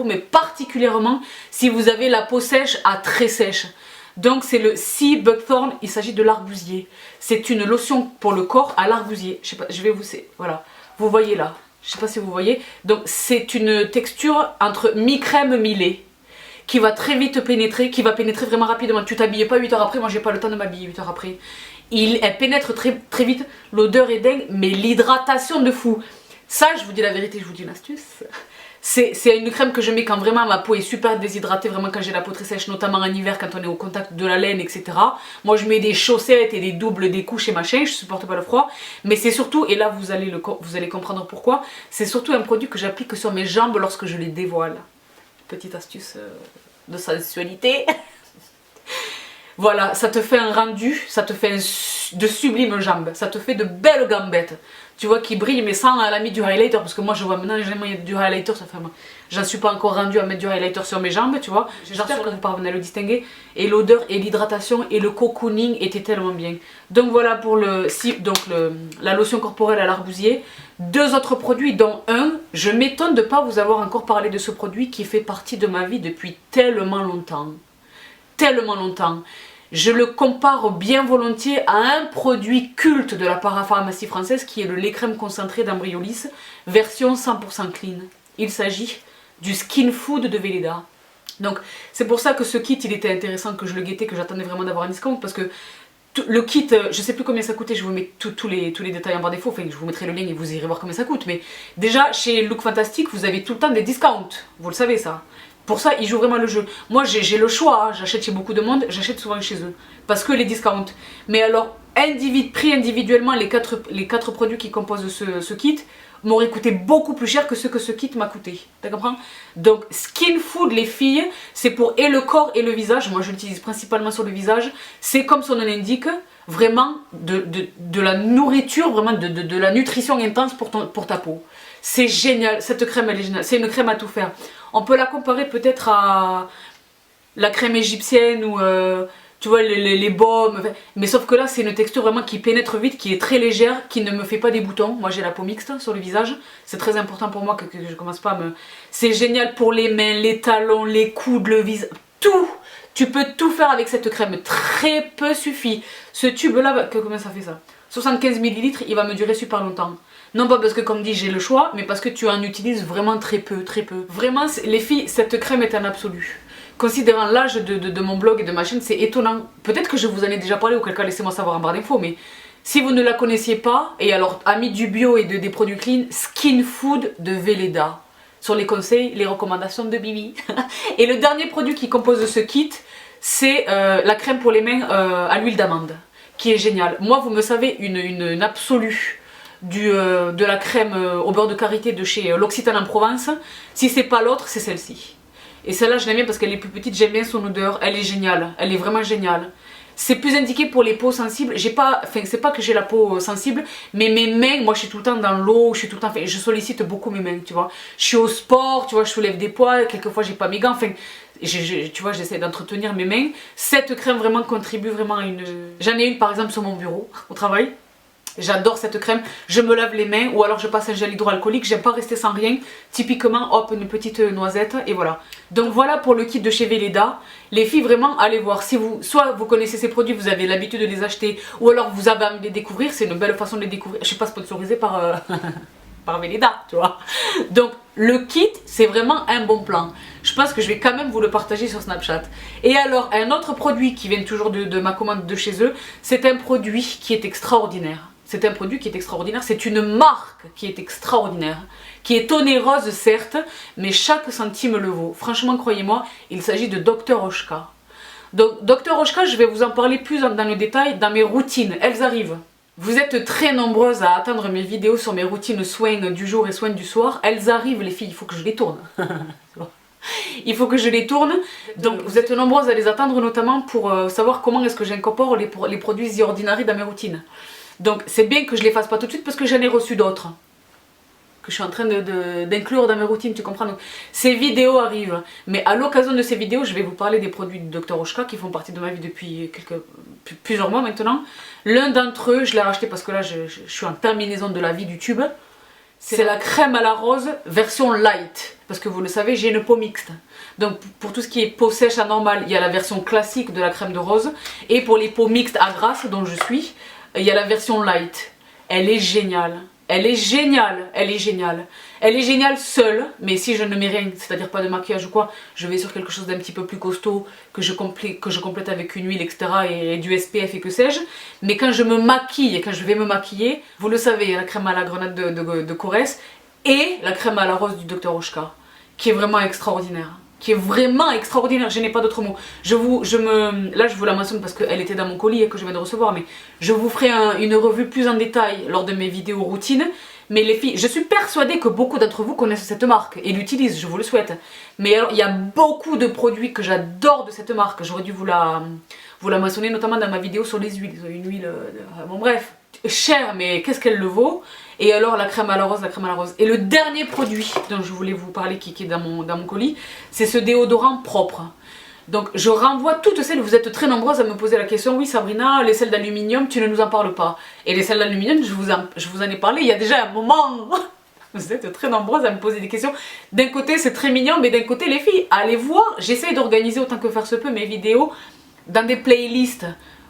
mais particulièrement si vous avez la peau sèche à très sèche. Donc c'est le Sea Buckthorn, il s'agit de l'argousier. C'est une lotion pour le corps à l'argousier. Je sais pas, je vais vous... Voilà, vous voyez là. Je sais pas si vous voyez. Donc c'est une texture entre mi-crème, mi-lait, qui va très vite pénétrer, qui va pénétrer vraiment rapidement. Tu t'habilles pas 8 heures après, moi j'ai pas le temps de m'habiller 8 heures après. Elle pénètre très vite, l'odeur est dingue, mais l'hydratation de fou. Ça, je vous dis la vérité, je vous dis une astuce. C'est une crème que je mets quand vraiment ma peau est super déshydratée, vraiment quand j'ai la peau très sèche, notamment en hiver quand on est au contact de la laine, etc. Moi je mets des chaussettes et des doubles, des couches et machin, je supporte pas le froid. Mais c'est surtout, et là vous allez comprendre pourquoi, c'est surtout un produit que j'applique sur mes jambes lorsque je les dévoile. Petite astuce de sensualité. Voilà, ça te fait un rendu, ça te fait de sublimes jambes, ça te fait de belles gambettes. Tu vois, qui brillent, mais sans la mise du highlighter, parce que moi je vois maintenant, j'aime du highlighter, ça fait... J'en suis pas encore rendu à mettre du highlighter sur mes jambes, tu vois. J'espère que vous parvenez à le distinguer. Et l'odeur et l'hydratation et le cocooning étaient tellement bien. Donc voilà pour la lotion corporelle à l'argousier. Deux autres produits, dont un, je m'étonne de ne pas vous avoir encore parlé de ce produit qui fait partie de ma vie depuis tellement longtemps. Tellement longtemps. Je le compare bien volontiers à un produit culte de la parapharmacie française qui est le lait crème concentré d'Ambryolis, version 100% clean. Il s'agit du Skin Food de Velleda. Donc c'est pour ça que ce kit il était intéressant, que je le guettais, que j'attendais vraiment d'avoir un discount, parce que le kit, je sais plus combien ça coûtait, je vous mets tous les détails en barre d'infos, enfin je vous mettrai le lien et vous irez voir combien ça coûte, mais déjà chez Look Fantastic vous avez tout le temps des discounts, vous le savez ça. Pour ça, ils jouent vraiment le jeu. Moi, j'ai le choix, hein. J'achète chez beaucoup de monde, j'achète souvent chez eux. Parce que les discounts. Mais alors, pris individuellement, les quatre produits qui composent ce kit m'auraient coûté beaucoup plus cher que ce kit m'a coûté. Tu comprends? Donc, Skin Food, les filles, c'est pour et le corps et le visage. Moi, je l'utilise principalement sur le visage. C'est comme son nom l'indique, vraiment de la nourriture, vraiment de la nutrition intense pour ta peau. C'est génial, cette crème elle est géniale, c'est une crème à tout faire. On peut la comparer peut-être à la crème égyptienne ou tu vois les baumes, mais sauf que là c'est une texture vraiment qui pénètre vite, qui est très légère, qui ne me fait pas des boutons. Moi j'ai la peau mixte sur le visage, c'est très important pour moi que je commence pas à me... C'est génial pour les mains, les talons, les coudes, le visage, tout. Tu peux tout faire avec cette crème, très peu suffit. Ce tube là, combien ça fait ça? 75 ml, il va me durer super longtemps. Non pas parce que comme dit j'ai le choix, mais parce que tu en utilises vraiment très peu, très peu. Vraiment les filles, cette crème est un absolu. Considérant l'âge de mon blog et de ma chaîne, c'est étonnant. Peut-être que je vous en ai déjà parlé ou quelqu'un laissez-moi savoir en barre d'infos, mais si vous ne la connaissiez pas, et alors amis du bio et des produits clean, Skin Food de Velleda. Sur les conseils, les recommandations de Bibi. Et le dernier produit qui compose ce kit, c'est la crème pour les mains à l'huile d'amande, qui est géniale. Moi, vous me savez, une absolue de la crème au beurre de karité de chez L'Occitane en Provence. Si c'est pas l'autre, c'est celle-ci. Et celle-là, je l'aime bien parce qu'elle est plus petite, j'aime bien son odeur, elle est géniale, elle est vraiment géniale. C'est plus indiqué pour les peaux sensibles. J'ai pas, enfin c'est pas que j'ai la peau sensible, mais mes mains, moi je suis tout le temps dans l'eau, je suis tout le temps, enfin, je sollicite beaucoup mes mains, tu vois. Je suis au sport, tu vois, je soulève des poids, quelquefois j'ai pas mes gants, enfin, tu vois, j'essaie d'entretenir mes mains. Cette crème vraiment contribue vraiment à une... J'en ai une par exemple sur mon bureau, au travail. J'adore cette crème, je me lave les mains ou alors je passe un gel hydroalcoolique, j'aime pas rester sans rien. Typiquement, hop, une petite noisette et voilà. Donc voilà pour le kit de chez Velleda. Les filles, vraiment, allez voir. Si vous, soit vous connaissez ces produits, vous avez l'habitude de les acheter, ou alors vous avez envie de les découvrir, c'est une belle façon de les découvrir. Je suis pas sponsorisée par, par Velleda, tu vois. Donc le kit, c'est vraiment un bon plan. Je pense que je vais quand même vous le partager sur Snapchat. Et alors, un autre produit qui vient toujours de ma commande de chez eux, c'est un produit qui est extraordinaire. C'est un produit qui est extraordinaire, c'est une marque qui est extraordinaire, qui est onéreuse certes, mais chaque centime le vaut. Franchement, croyez-moi, il s'agit de Dr Oshka. Donc, Dr Oshka, je vais vous en parler plus dans le détail dans mes routines, elles arrivent. Vous êtes très nombreuses à attendre mes vidéos sur mes routines soins du jour et soins du soir. Elles arrivent les filles, il faut que je les tourne. Il faut que je les tourne, donc vous êtes nombreuses à les attendre notamment pour savoir comment est-ce que j'incorpore les produits The Ordinary dans mes routines. Donc c'est bien que je les fasse pas tout de suite parce que j'en ai reçu d'autres que je suis en train d'inclure dans mes routines, tu comprends. Donc ces vidéos arrivent, mais à l'occasion de ces vidéos je vais vous parler des produits de Dr Oshka qui font partie de ma vie depuis plusieurs mois maintenant. L'un d'entre eux, je l'ai racheté parce que là je suis en terminaison de la vie du tube. C'est la crème à la rose version light, parce que vous le savez, j'ai une peau mixte. Donc pour tout ce qui est peau sèche anormale, il y a la version classique de la crème de rose, et pour les peaux mixtes à grasse, dont je suis, il y a la version light. Elle est géniale. Elle est géniale, elle est géniale. Elle est géniale seule, mais si je ne mets rien, c'est-à-dire pas de maquillage ou quoi, je vais sur quelque chose d'un petit peu plus costaud, que je complète avec une huile, etc. et du SPF et que sais-je. Mais quand je me maquille et quand je vais me maquiller, vous le savez, il y a la crème à la grenade de Corès et la crème à la rose du Dr Oshka, qui est vraiment extraordinaire. Qui est vraiment extraordinaire, je n'ai pas d'autre mot. Là je vous la mentionne parce qu'elle était dans mon colis et que je viens de recevoir, mais je vous ferai une revue plus en détail lors de mes vidéos routines. Mais les filles, je suis persuadée que beaucoup d'entre vous connaissent cette marque et l'utilisent, je vous le souhaite. Mais alors, il y a beaucoup de produits que j'adore de cette marque, j'aurais dû vous la mentionner notamment dans ma vidéo sur les huiles. Une huile, bon bref, chère mais qu'est-ce qu'elle le vaut. Et alors la crème à la rose, la crème à la rose. Et le dernier produit dont je voulais vous parler qui est dans mon colis, c'est ce déodorant propre. Donc je renvoie toutes celles, vous êtes très nombreuses à me poser la question, oui Sabrina, les sels d'aluminium, tu ne nous en parles pas. Et les sels d'aluminium, je vous en ai parlé il y a déjà un moment. Vous êtes très nombreuses à me poser des questions. D'un côté c'est très mignon, mais d'un côté les filles, allez voir, j'essaye d'organiser autant que faire se peut mes vidéos dans des playlists.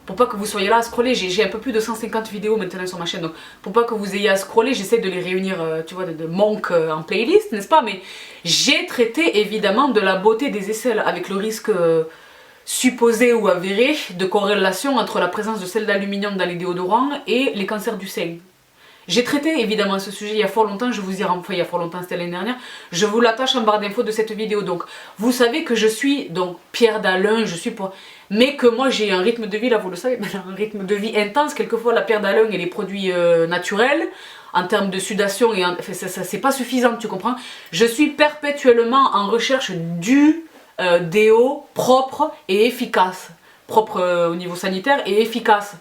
Pour pas que vous soyez là à scroller, j'ai un peu plus de 150 vidéos maintenant sur ma chaîne, donc pour pas que vous ayez à scroller, j'essaie de les réunir, tu vois, de manque en playlist, n'est-ce pas? Mais j'ai traité évidemment de la beauté des aisselles, avec le risque supposé ou avéré de corrélation entre la présence de sel d'aluminium dans les déodorants et les cancers du sein. J'ai traité évidemment ce sujet il y a fort longtemps, je vous y renvoie, il y a fort longtemps, c'était l'année dernière. Je vous l'attache en barre d'infos de cette vidéo. Donc vous savez que je suis donc Pierre d'Alain, je suis pour... Mais que moi j'ai un rythme de vie, là vous le savez, un rythme de vie intense. Quelquefois la Pierre d'Alain et les produits naturels, en termes de sudation, et enfin, ça c'est pas suffisant, tu comprends. Je suis perpétuellement en recherche du déo propre et efficace. Propre au niveau sanitaire et efficace.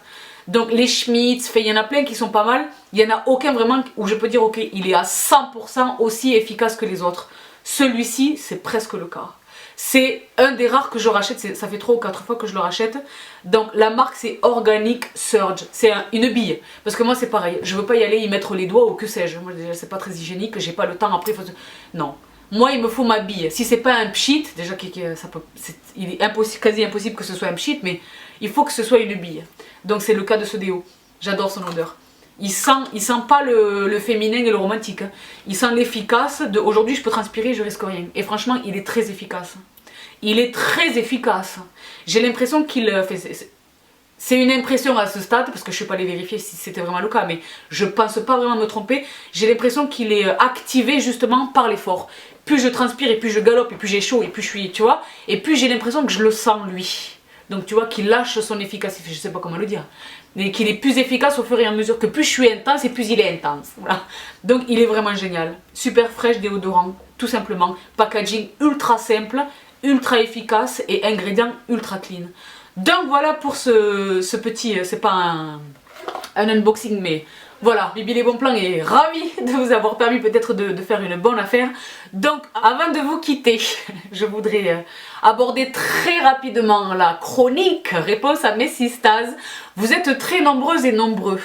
Donc les Schmitz, il y en a plein qui sont pas mal, il n'y en a aucun vraiment où je peux dire ok, il est à 100% aussi efficace que les autres. Celui-ci, c'est presque le cas. C'est un des rares que je rachète, ça fait 3 ou 4 fois que je le rachète. Donc la marque c'est Organic Surge, c'est une bille. Parce que moi c'est pareil, je veux pas y aller y mettre les doigts ou que sais-je. Moi déjà c'est pas très hygiénique, j'ai pas le temps après. Non, moi il me faut ma bille. Si c'est pas un pchit, déjà il est impossible, quasi impossible que ce soit un pchit, mais il faut que ce soit une bille. Donc c'est le cas de ce déo, j'adore son odeur. Il sent pas le féminin et le romantique. Hein. Il sent l'efficace de aujourd'hui je peux transpirer, je risque rien. Et franchement, il est très efficace. Il est très efficace. J'ai l'impression qu'il fait. C'est une impression à ce stade, parce que je ne suis pas allée vérifier si c'était vraiment le cas, mais je pense pas vraiment me tromper. J'ai l'impression qu'il est activé justement par l'effort. Plus je transpire, et plus je galope, et plus j'ai chaud, et plus je suis, tu vois, et plus j'ai l'impression que je le sens lui. Donc tu vois qu'il lâche son efficacité, je sais pas comment le dire, mais qu'il est plus efficace au fur et à mesure que plus je suis intense et plus il est intense. Voilà. Donc il est vraiment génial. Super fraîche déodorant, tout simplement. Packaging ultra simple, ultra efficace et ingrédients ultra clean. Donc voilà pour ce petit, c'est pas un unboxing mais voilà, Bibi les bons plans est ravie de vous avoir permis peut-être de faire une bonne affaire. Donc avant de vous quitter, je voudrais aborder très rapidement la chronique réponse à mes sistas. Vous êtes très nombreuses et nombreux.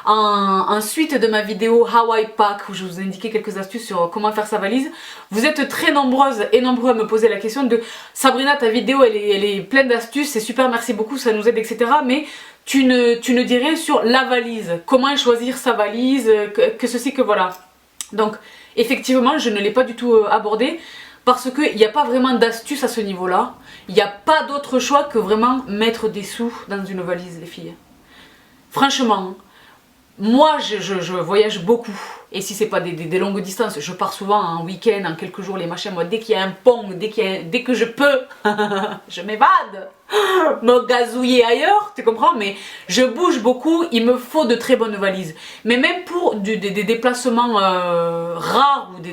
En suite de ma vidéo How I Pack où je vous ai indiqué quelques astuces sur comment faire sa valise, vous êtes très nombreuses et nombreux à me poser la question de Sabrina, ta vidéo elle est pleine d'astuces, c'est super, merci beaucoup, ça nous aide, etc. Mais tu ne dis rien sur la valise, comment choisir sa valise, que ceci, que voilà. Donc effectivement je ne l'ai pas du tout abordé parce qu'il n'y a pas vraiment d'astuces à ce niveau-là. Il n'y a pas d'autre choix que vraiment mettre des sous dans une valise, les filles. Franchement, moi je voyage beaucoup et si c'est pas des longues distances, je pars souvent en week-end, en quelques jours, les machins, moi dès qu'il y a un pont, dès que je peux, je m'évade, me gazouiller ailleurs, tu comprends, mais je bouge beaucoup, il me faut de très bonnes valises. Mais même pour des déplacements rares ou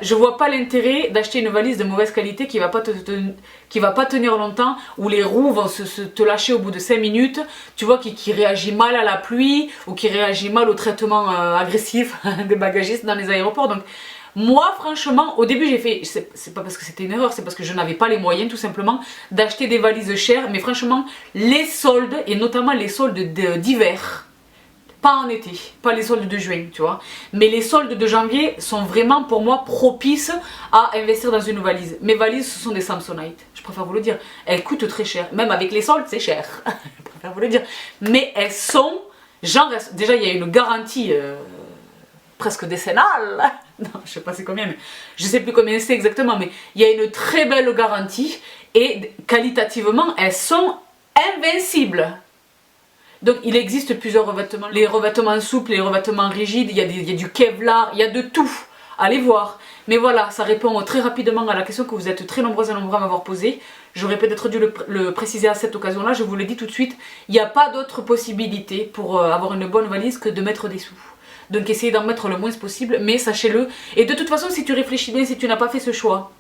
je vois pas l'intérêt d'acheter une valise de mauvaise qualité qui va pas tenir longtemps, où les roues vont te lâcher au bout de 5 minutes, tu vois, qui réagit mal à la pluie ou qui réagit mal au traitement agressif des bagagistes dans les aéroports. Donc moi franchement au début j'ai fait, c'est pas parce que c'était une erreur, c'est parce que je n'avais pas les moyens tout simplement d'acheter des valises chères, mais franchement les soldes et notamment les soldes d'hiver, pas en été, pas les soldes de juin, tu vois. Mais les soldes de janvier sont vraiment pour moi propices à investir dans une valise. Mes valises, ce sont des Samsonite, je préfère vous le dire. Elles coûtent très cher, même avec les soldes, c'est cher. Je préfère vous le dire. Mais elles sont, genre, déjà il y a une garantie presque décennale. Non, je sais pas c'est combien, mais je sais plus combien c'est exactement, mais il y a une très belle garantie et qualitativement, elles sont invincibles. Donc il existe plusieurs revêtements, les revêtements souples, les revêtements rigides, il y a du Kevlar, il y a de tout, allez voir. Mais voilà, ça répond très rapidement à la question que vous êtes très nombreuses et nombreux à m'avoir posée. J'aurais peut-être dû le préciser à cette occasion-là, je vous le dis tout de suite, il n'y a pas d'autre possibilité pour avoir une bonne valise que de mettre des sous. Donc essayez d'en mettre le moins possible, mais sachez-le. Et de toute façon, si tu réfléchis bien, si tu n'as pas fait ce choix,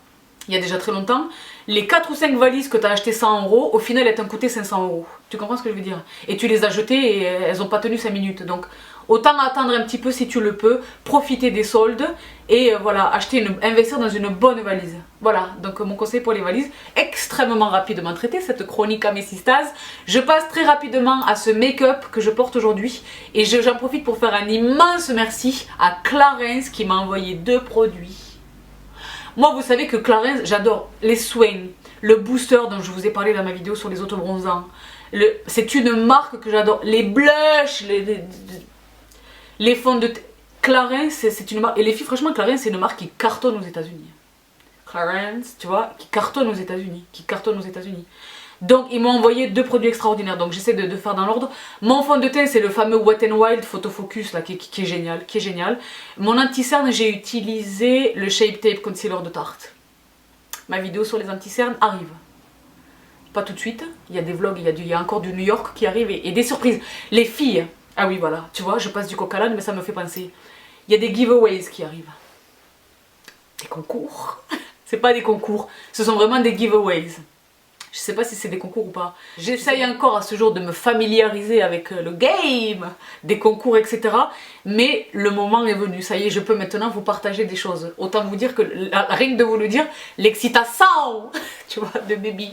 il y a déjà très longtemps, les 4 ou 5 valises que tu as achetées 100 €, au final elles t'ont coûté 500 €. Tu comprends ce que je veux dire? Et tu les as jetées et elles n'ont pas tenu 5 minutes. Donc autant attendre un petit peu si tu le peux, profiter des soldes et voilà, investir dans une bonne valise. Voilà, donc mon conseil pour les valises, extrêmement rapidement traité, cette chronique à mes sistas. Je passe très rapidement à ce make-up que je porte aujourd'hui et j'en profite pour faire un immense merci à Clarins qui m'a envoyé 2 produits. Moi, vous savez que Clarins, j'adore les soins, le booster dont je vous ai parlé dans ma vidéo sur les autobronzants. C'est une marque que j'adore. Les blushs, les fonds de teint. Clarins, c'est une marque. Et les filles, franchement, Clarins, c'est une marque qui cartonne aux États-Unis. Clarins, tu vois, qui cartonne aux États-Unis. Donc, ils m'ont envoyé 2 produits extraordinaires. Donc, j'essaie de faire dans l'ordre. Mon fond de teint, c'est le fameux Wet n Wild Photo Focus, là, qui est génial. Mon anti-cerne, j'ai utilisé le Shape Tape Concealer de Tarte. Ma vidéo sur les anti-cernes arrive. Pas tout de suite. Il y a des vlogs, il y a encore du New York qui arrive et des surprises. Les filles, ah oui, voilà, tu vois, je passe du coq à l'âne, mais ça me fait penser. Il y a des giveaways qui arrivent. Des concours. C'est pas des concours, ce sont vraiment des giveaways. Je sais pas si c'est des concours ou pas. J'essaye encore à ce jour de me familiariser avec le game des concours, etc. Mais le moment est venu, ça y est, je peux maintenant vous partager des choses. Autant vous dire que, rien que de vous le dire, l'excitation, tu vois, de baby.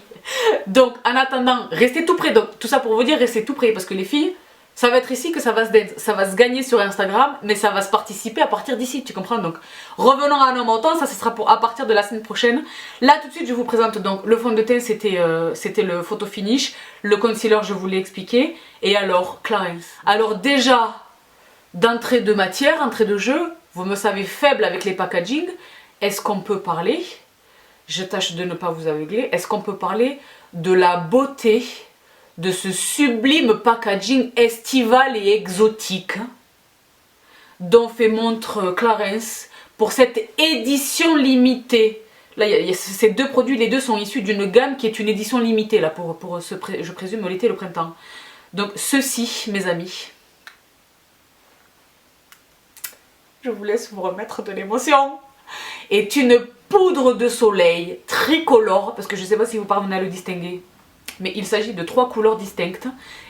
Donc, en attendant, restez tout près. Donc, tout ça pour vous dire, restez tout près, parce que les filles, ça va être ici que ça va se gagner sur Instagram, mais ça va se participer à partir d'ici, tu comprends? Donc revenons à nos montants, ça ce sera pour à partir de la semaine prochaine. Là tout de suite je vous présente donc le fond de teint, c'était le photo finish, le concealer je vous l'ai expliqué, et alors Clarins. Alors déjà, d'entrée de matière, entrée de jeu, vous me savez faible avec les packaging, est-ce qu'on peut parler, je tâche de ne pas vous aveugler, est-ce qu'on peut parler de la beauté de ce sublime packaging estival et exotique dont fait montre Clarins pour cette édition limitée. Là, il y a ces deux produits, les deux sont issus d'une gamme qui est une édition limitée là, pour je présume l'été et le printemps. Donc ceci, mes amis, je vous laisse vous remettre de l'émotion, est une poudre de soleil tricolore, parce que je ne sais pas si vous parvenez à le distinguer. Mais il s'agit de 3 couleurs distinctes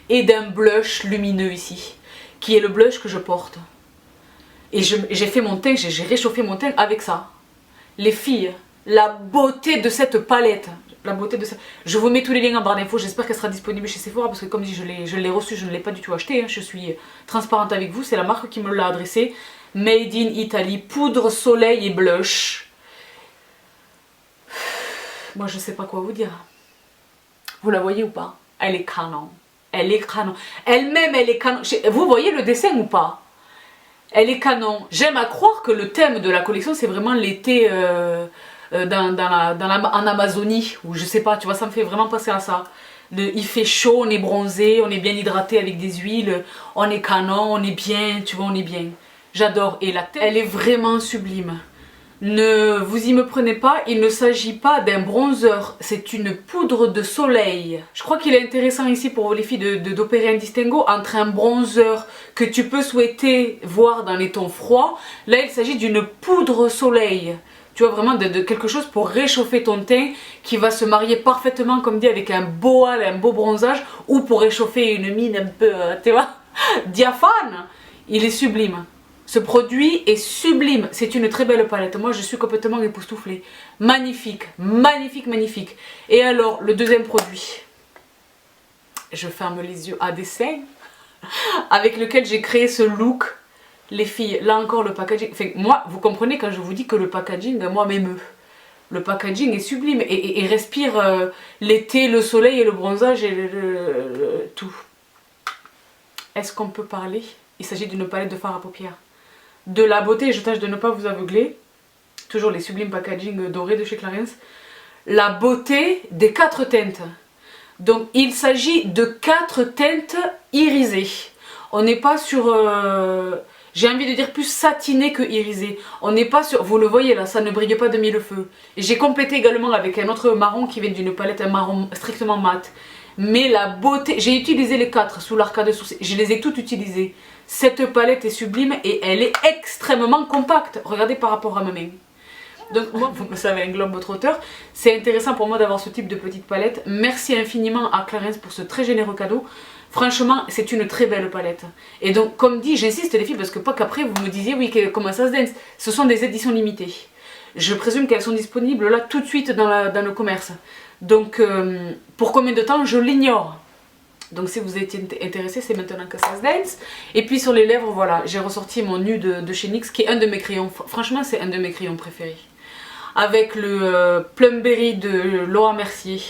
et d'un blush lumineux ici, qui est le blush que je porte. Et j'ai fait mon teint, j'ai réchauffé mon teint avec ça. Les filles, la beauté de cette palette, la beauté de ça. Je vous mets tous les liens en barre d'infos, j'espère qu'elle sera disponible chez Sephora, parce que comme dit, je l'ai reçue, je ne l'ai pas du tout acheté, hein. Je suis transparente avec vous, c'est la marque qui me l'a adressée. Made in Italy, poudre, soleil et blush. Moi je sais pas quoi vous dire. Vous la voyez ou pas? Elle est canon. Elle est canon. Elle-même, elle est canon. Vous voyez le dessin ou pas? Elle est canon. J'aime à croire que le thème de la collection, c'est vraiment l'été en Amazonie. Ou je sais pas, tu vois, ça me fait vraiment penser à ça. Il fait chaud, on est bronzé, on est bien hydraté avec des huiles. On est canon, on est bien, tu vois, on est bien. J'adore. Et la tête, elle est vraiment sublime. Ne vous y me prenez pas, il ne s'agit pas d'un bronzer, c'est une poudre de soleil. Je crois qu'il est intéressant ici pour les filles d'opérer un distinguo entre un bronzer que tu peux souhaiter voir dans les tons froids. Là il s'agit d'une poudre soleil. Tu vois vraiment de quelque chose pour réchauffer ton teint qui va se marier parfaitement comme dit avec un beau hâle, un beau bronzage ou pour réchauffer une mine un peu, tu vois, diaphane. Il est sublime. Ce produit est sublime, c'est une très belle palette, moi je suis complètement époustouflée. Magnifique, magnifique, magnifique. Et alors, le deuxième produit, je ferme les yeux à dessein, avec lequel j'ai créé ce look. Les filles, là encore le packaging, enfin, moi, vous comprenez quand je vous dis que le packaging, moi, m'émeut. Le packaging est sublime et respire l'été, le soleil et le bronzage et tout. Est-ce qu'on peut parler? Il s'agit d'une palette de fard à paupières. De la beauté, je tâche de ne pas vous aveugler, toujours les sublimes packaging dorés de chez Clarins, la beauté des 4 teintes. Donc il s'agit de 4 teintes irisées. On n'est pas sur, j'ai envie de dire plus satiné que irisé. On n'est pas sur, vous le voyez là, ça ne brille pas de mille feux. J'ai complété également avec un autre marron qui vient d'une palette, un marron strictement mat. Mais la beauté, j'ai utilisé les 4 sous l'arcade de sourcils, je les ai toutes utilisées. Cette palette est sublime et elle est extrêmement compacte. Regardez par rapport à ma main. Donc moi, vous me savez, un globe trotteur. C'est intéressant pour moi d'avoir ce type de petite palette. Merci infiniment à Clarins pour ce très généreux cadeau. Franchement, c'est une très belle palette. Et donc, comme dit, j'insiste les filles, parce que pas qu'après vous me disiez, oui, comment ça se dance. Ce sont des éditions limitées. Je présume qu'elles sont disponibles là tout de suite dans le commerce. Donc, pour combien de temps, je l'ignore. Donc si vous étiez intéressé, c'est maintenant que ça se dance. Et puis sur les lèvres, voilà, j'ai ressorti mon nu de chez NYX, qui est un de mes crayons. Franchement, c'est un de mes crayons préférés. Avec le Plumberry de Laura Mercier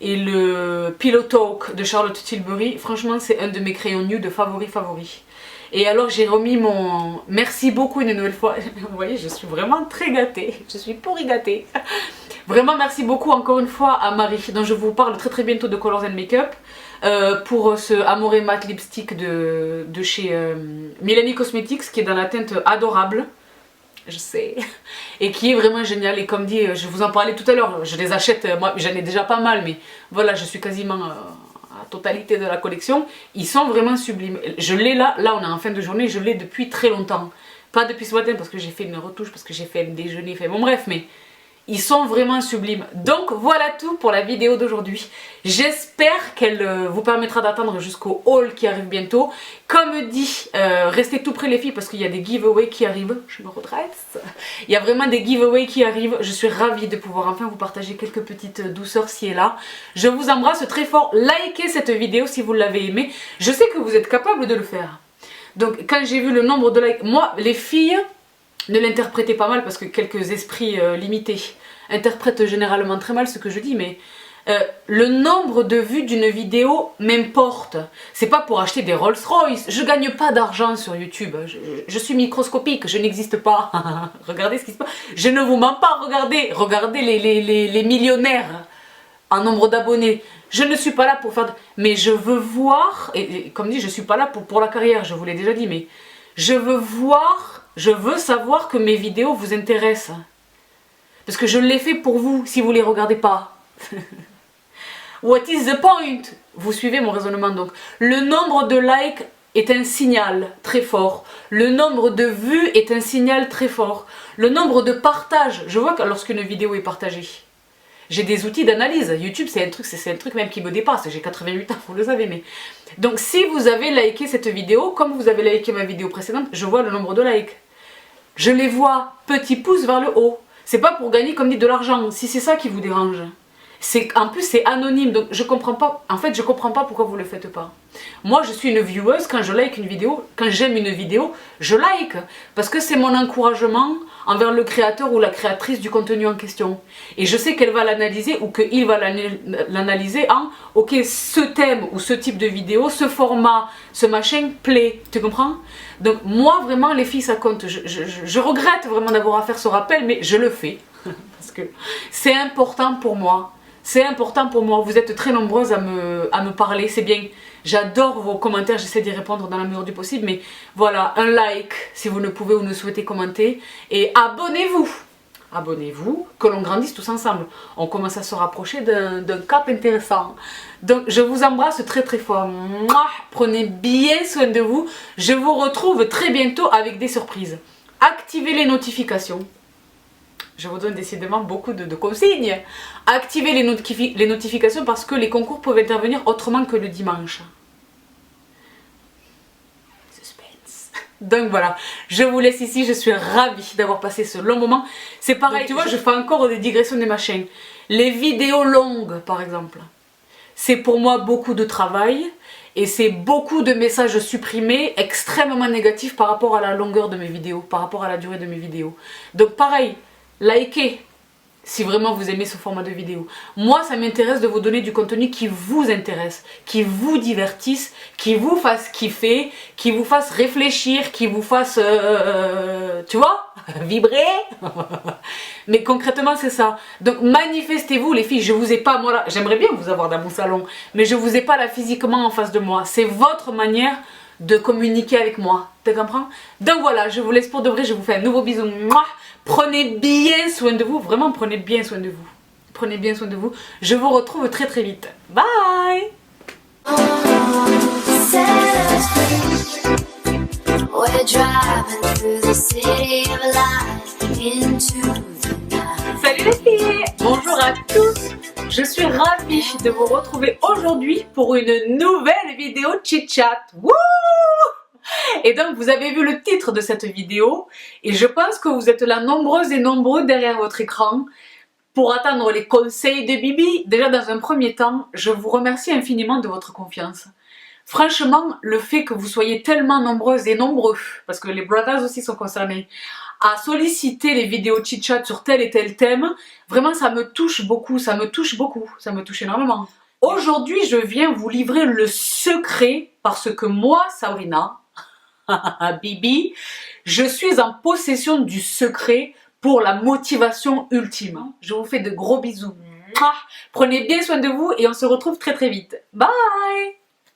et le Pillow Talk de Charlotte Tilbury. Franchement, c'est un de mes crayons nude favoris. Et alors j'ai remis mon... Merci beaucoup une nouvelle fois. Vous voyez, je suis vraiment très gâtée. Je suis pourri gâtée. Vraiment merci beaucoup encore une fois à Marie, dont je vous parle très bientôt de Colors and Makeup. Pour ce Amore Matte Lipstick de chez Milani Cosmetics, qui est dans la teinte Adorable, je sais, et qui est vraiment génial. Et comme dit, je vous en parlais tout à l'heure, je les achète, moi j'en ai déjà pas mal, mais voilà, je suis quasiment à totalité de la collection. Ils sont vraiment sublimes. Je l'ai là on est en fin de journée, je l'ai depuis très longtemps. Pas depuis ce matin parce que j'ai fait une retouche, parce que j'ai fait un déjeuner, enfin bon bref, mais Ils sont vraiment sublimes. Donc voilà tout pour la vidéo d'aujourd'hui. J'espère qu'elle vous permettra d'attendre jusqu'au haul qui arrive bientôt. Comme dit, restez tout près les filles parce qu'il y a des giveaways qui arrivent. Je me redresse. Il y a vraiment des giveaways qui arrivent. Je suis ravie de pouvoir enfin vous partager quelques petites douceurs ci et là. Je vous embrasse très fort. Likez cette vidéo si vous l'avez aimée. Je sais que vous êtes capable de le faire. Donc quand j'ai vu le nombre de likes, moi les filles... Ne l'interprétez pas mal parce que quelques esprits limités interprètent généralement très mal ce que je dis, mais le nombre de vues d'une vidéo m'importe. C'est pas pour acheter des Rolls Royce, je gagne pas d'argent sur YouTube, je suis microscopique, je n'existe pas. Regardez ce qui se passe, je ne vous mens pas, regardez les millionnaires en nombre d'abonnés. Je ne suis pas là pour faire... Mais je veux voir, et comme dit, je suis pas là pour la carrière, je vous l'ai déjà dit, mais je veux voir... Je veux savoir que mes vidéos vous intéressent. Parce que je l'ai fait pour vous, si vous ne les regardez pas. What is the point? Vous suivez mon raisonnement donc. Le nombre de likes est un signal très fort. Le nombre de vues est un signal très fort. Le nombre de partages. Je vois que lorsqu'une vidéo est partagée. J'ai des outils d'analyse. YouTube, c'est un truc même qui me dépasse. J'ai 88 ans, vous le savez. Mais... Donc si vous avez liké cette vidéo, comme vous avez liké ma vidéo précédente, je vois le nombre de likes. Je les vois, petit pouce vers le haut. C'est pas pour gagner, comme dit, de l'argent, si c'est ça qui vous dérange. En plus, c'est anonyme, donc je comprends pas. En fait, je comprends pas pourquoi vous le faites pas. Moi, je suis une vieweuse, quand je like une vidéo, quand j'aime une vidéo, je like. Parce que c'est mon encouragement envers le créateur ou la créatrice du contenu en question. Et je sais qu'elle va l'analyser ou qu'il va l'analyser en « Ok, ce thème ou ce type de vidéo, ce format, ce machin plaît. » Tu comprends? Donc moi, vraiment, les filles, ça compte. Je regrette vraiment d'avoir à faire ce rappel, mais je le fais. Parce que c'est important pour moi. C'est important pour moi. Vous êtes très nombreuses à me parler. C'est bien. J'adore vos commentaires. J'essaie d'y répondre dans la mesure du possible. Mais voilà, un like si vous ne pouvez ou ne souhaitez commenter. Et abonnez-vous. Abonnez-vous, que l'on grandisse tous ensemble. On commence à se rapprocher d'un cap intéressant. Donc je vous embrasse très très fort. Mouah, prenez bien soin de vous. Je vous retrouve très bientôt avec des surprises. Activez les notifications. Je vous donne décidément beaucoup de consignes. Activez les notifications parce que les concours peuvent intervenir autrement que le dimanche. Suspense. Donc voilà, je vous laisse ici. Je suis ravie d'avoir passé ce long moment. C'est pareil, donc, tu vois, je fais encore des digressions des machins. Les vidéos longues, par exemple. C'est pour moi beaucoup de travail. Et c'est beaucoup de messages supprimés, extrêmement négatifs par rapport à la longueur de mes vidéos, par rapport à la durée de mes vidéos. Donc pareil, likez si vraiment vous aimez ce format de vidéo. Moi, ça m'intéresse de vous donner du contenu qui vous intéresse, qui vous divertisse, qui vous fasse kiffer, qui vous fasse réfléchir, qui vous fasse, tu vois, vibrer. Mais concrètement, c'est ça. Donc manifestez-vous les filles, je vous ai pas, moi là, j'aimerais bien vous avoir dans mon salon, mais je vous ai pas là physiquement en face de moi. C'est votre manière de communiquer avec moi, tu comprends? Donc voilà, je vous laisse pour de vrai, je vous fais un nouveau bisou. Mouah. Prenez bien soin de vous, vraiment prenez bien soin de vous. Prenez bien soin de vous. Je vous retrouve très très vite. Bye! Salut les filles! Bonjour à tous! Je suis ravie de vous retrouver aujourd'hui pour une nouvelle vidéo chit-chat. Wouh! Et donc vous avez vu le titre de cette vidéo et je pense que vous êtes là nombreuses et nombreux derrière votre écran pour attendre les conseils de Bibi. Déjà dans un premier temps, je vous remercie infiniment de votre confiance. Franchement, le fait que vous soyez tellement nombreuses et nombreux, parce que les brothers aussi sont concernés, à solliciter les vidéos chit-chat sur tel et tel thème, vraiment ça me touche beaucoup, ça me touche énormément. Aujourd'hui, je viens vous livrer le secret parce que moi, Sabrina, Bibi, je suis en possession du secret pour la motivation ultime. Je vous fais de gros bisous. Prenez bien soin de vous et on se retrouve très très vite. Bye!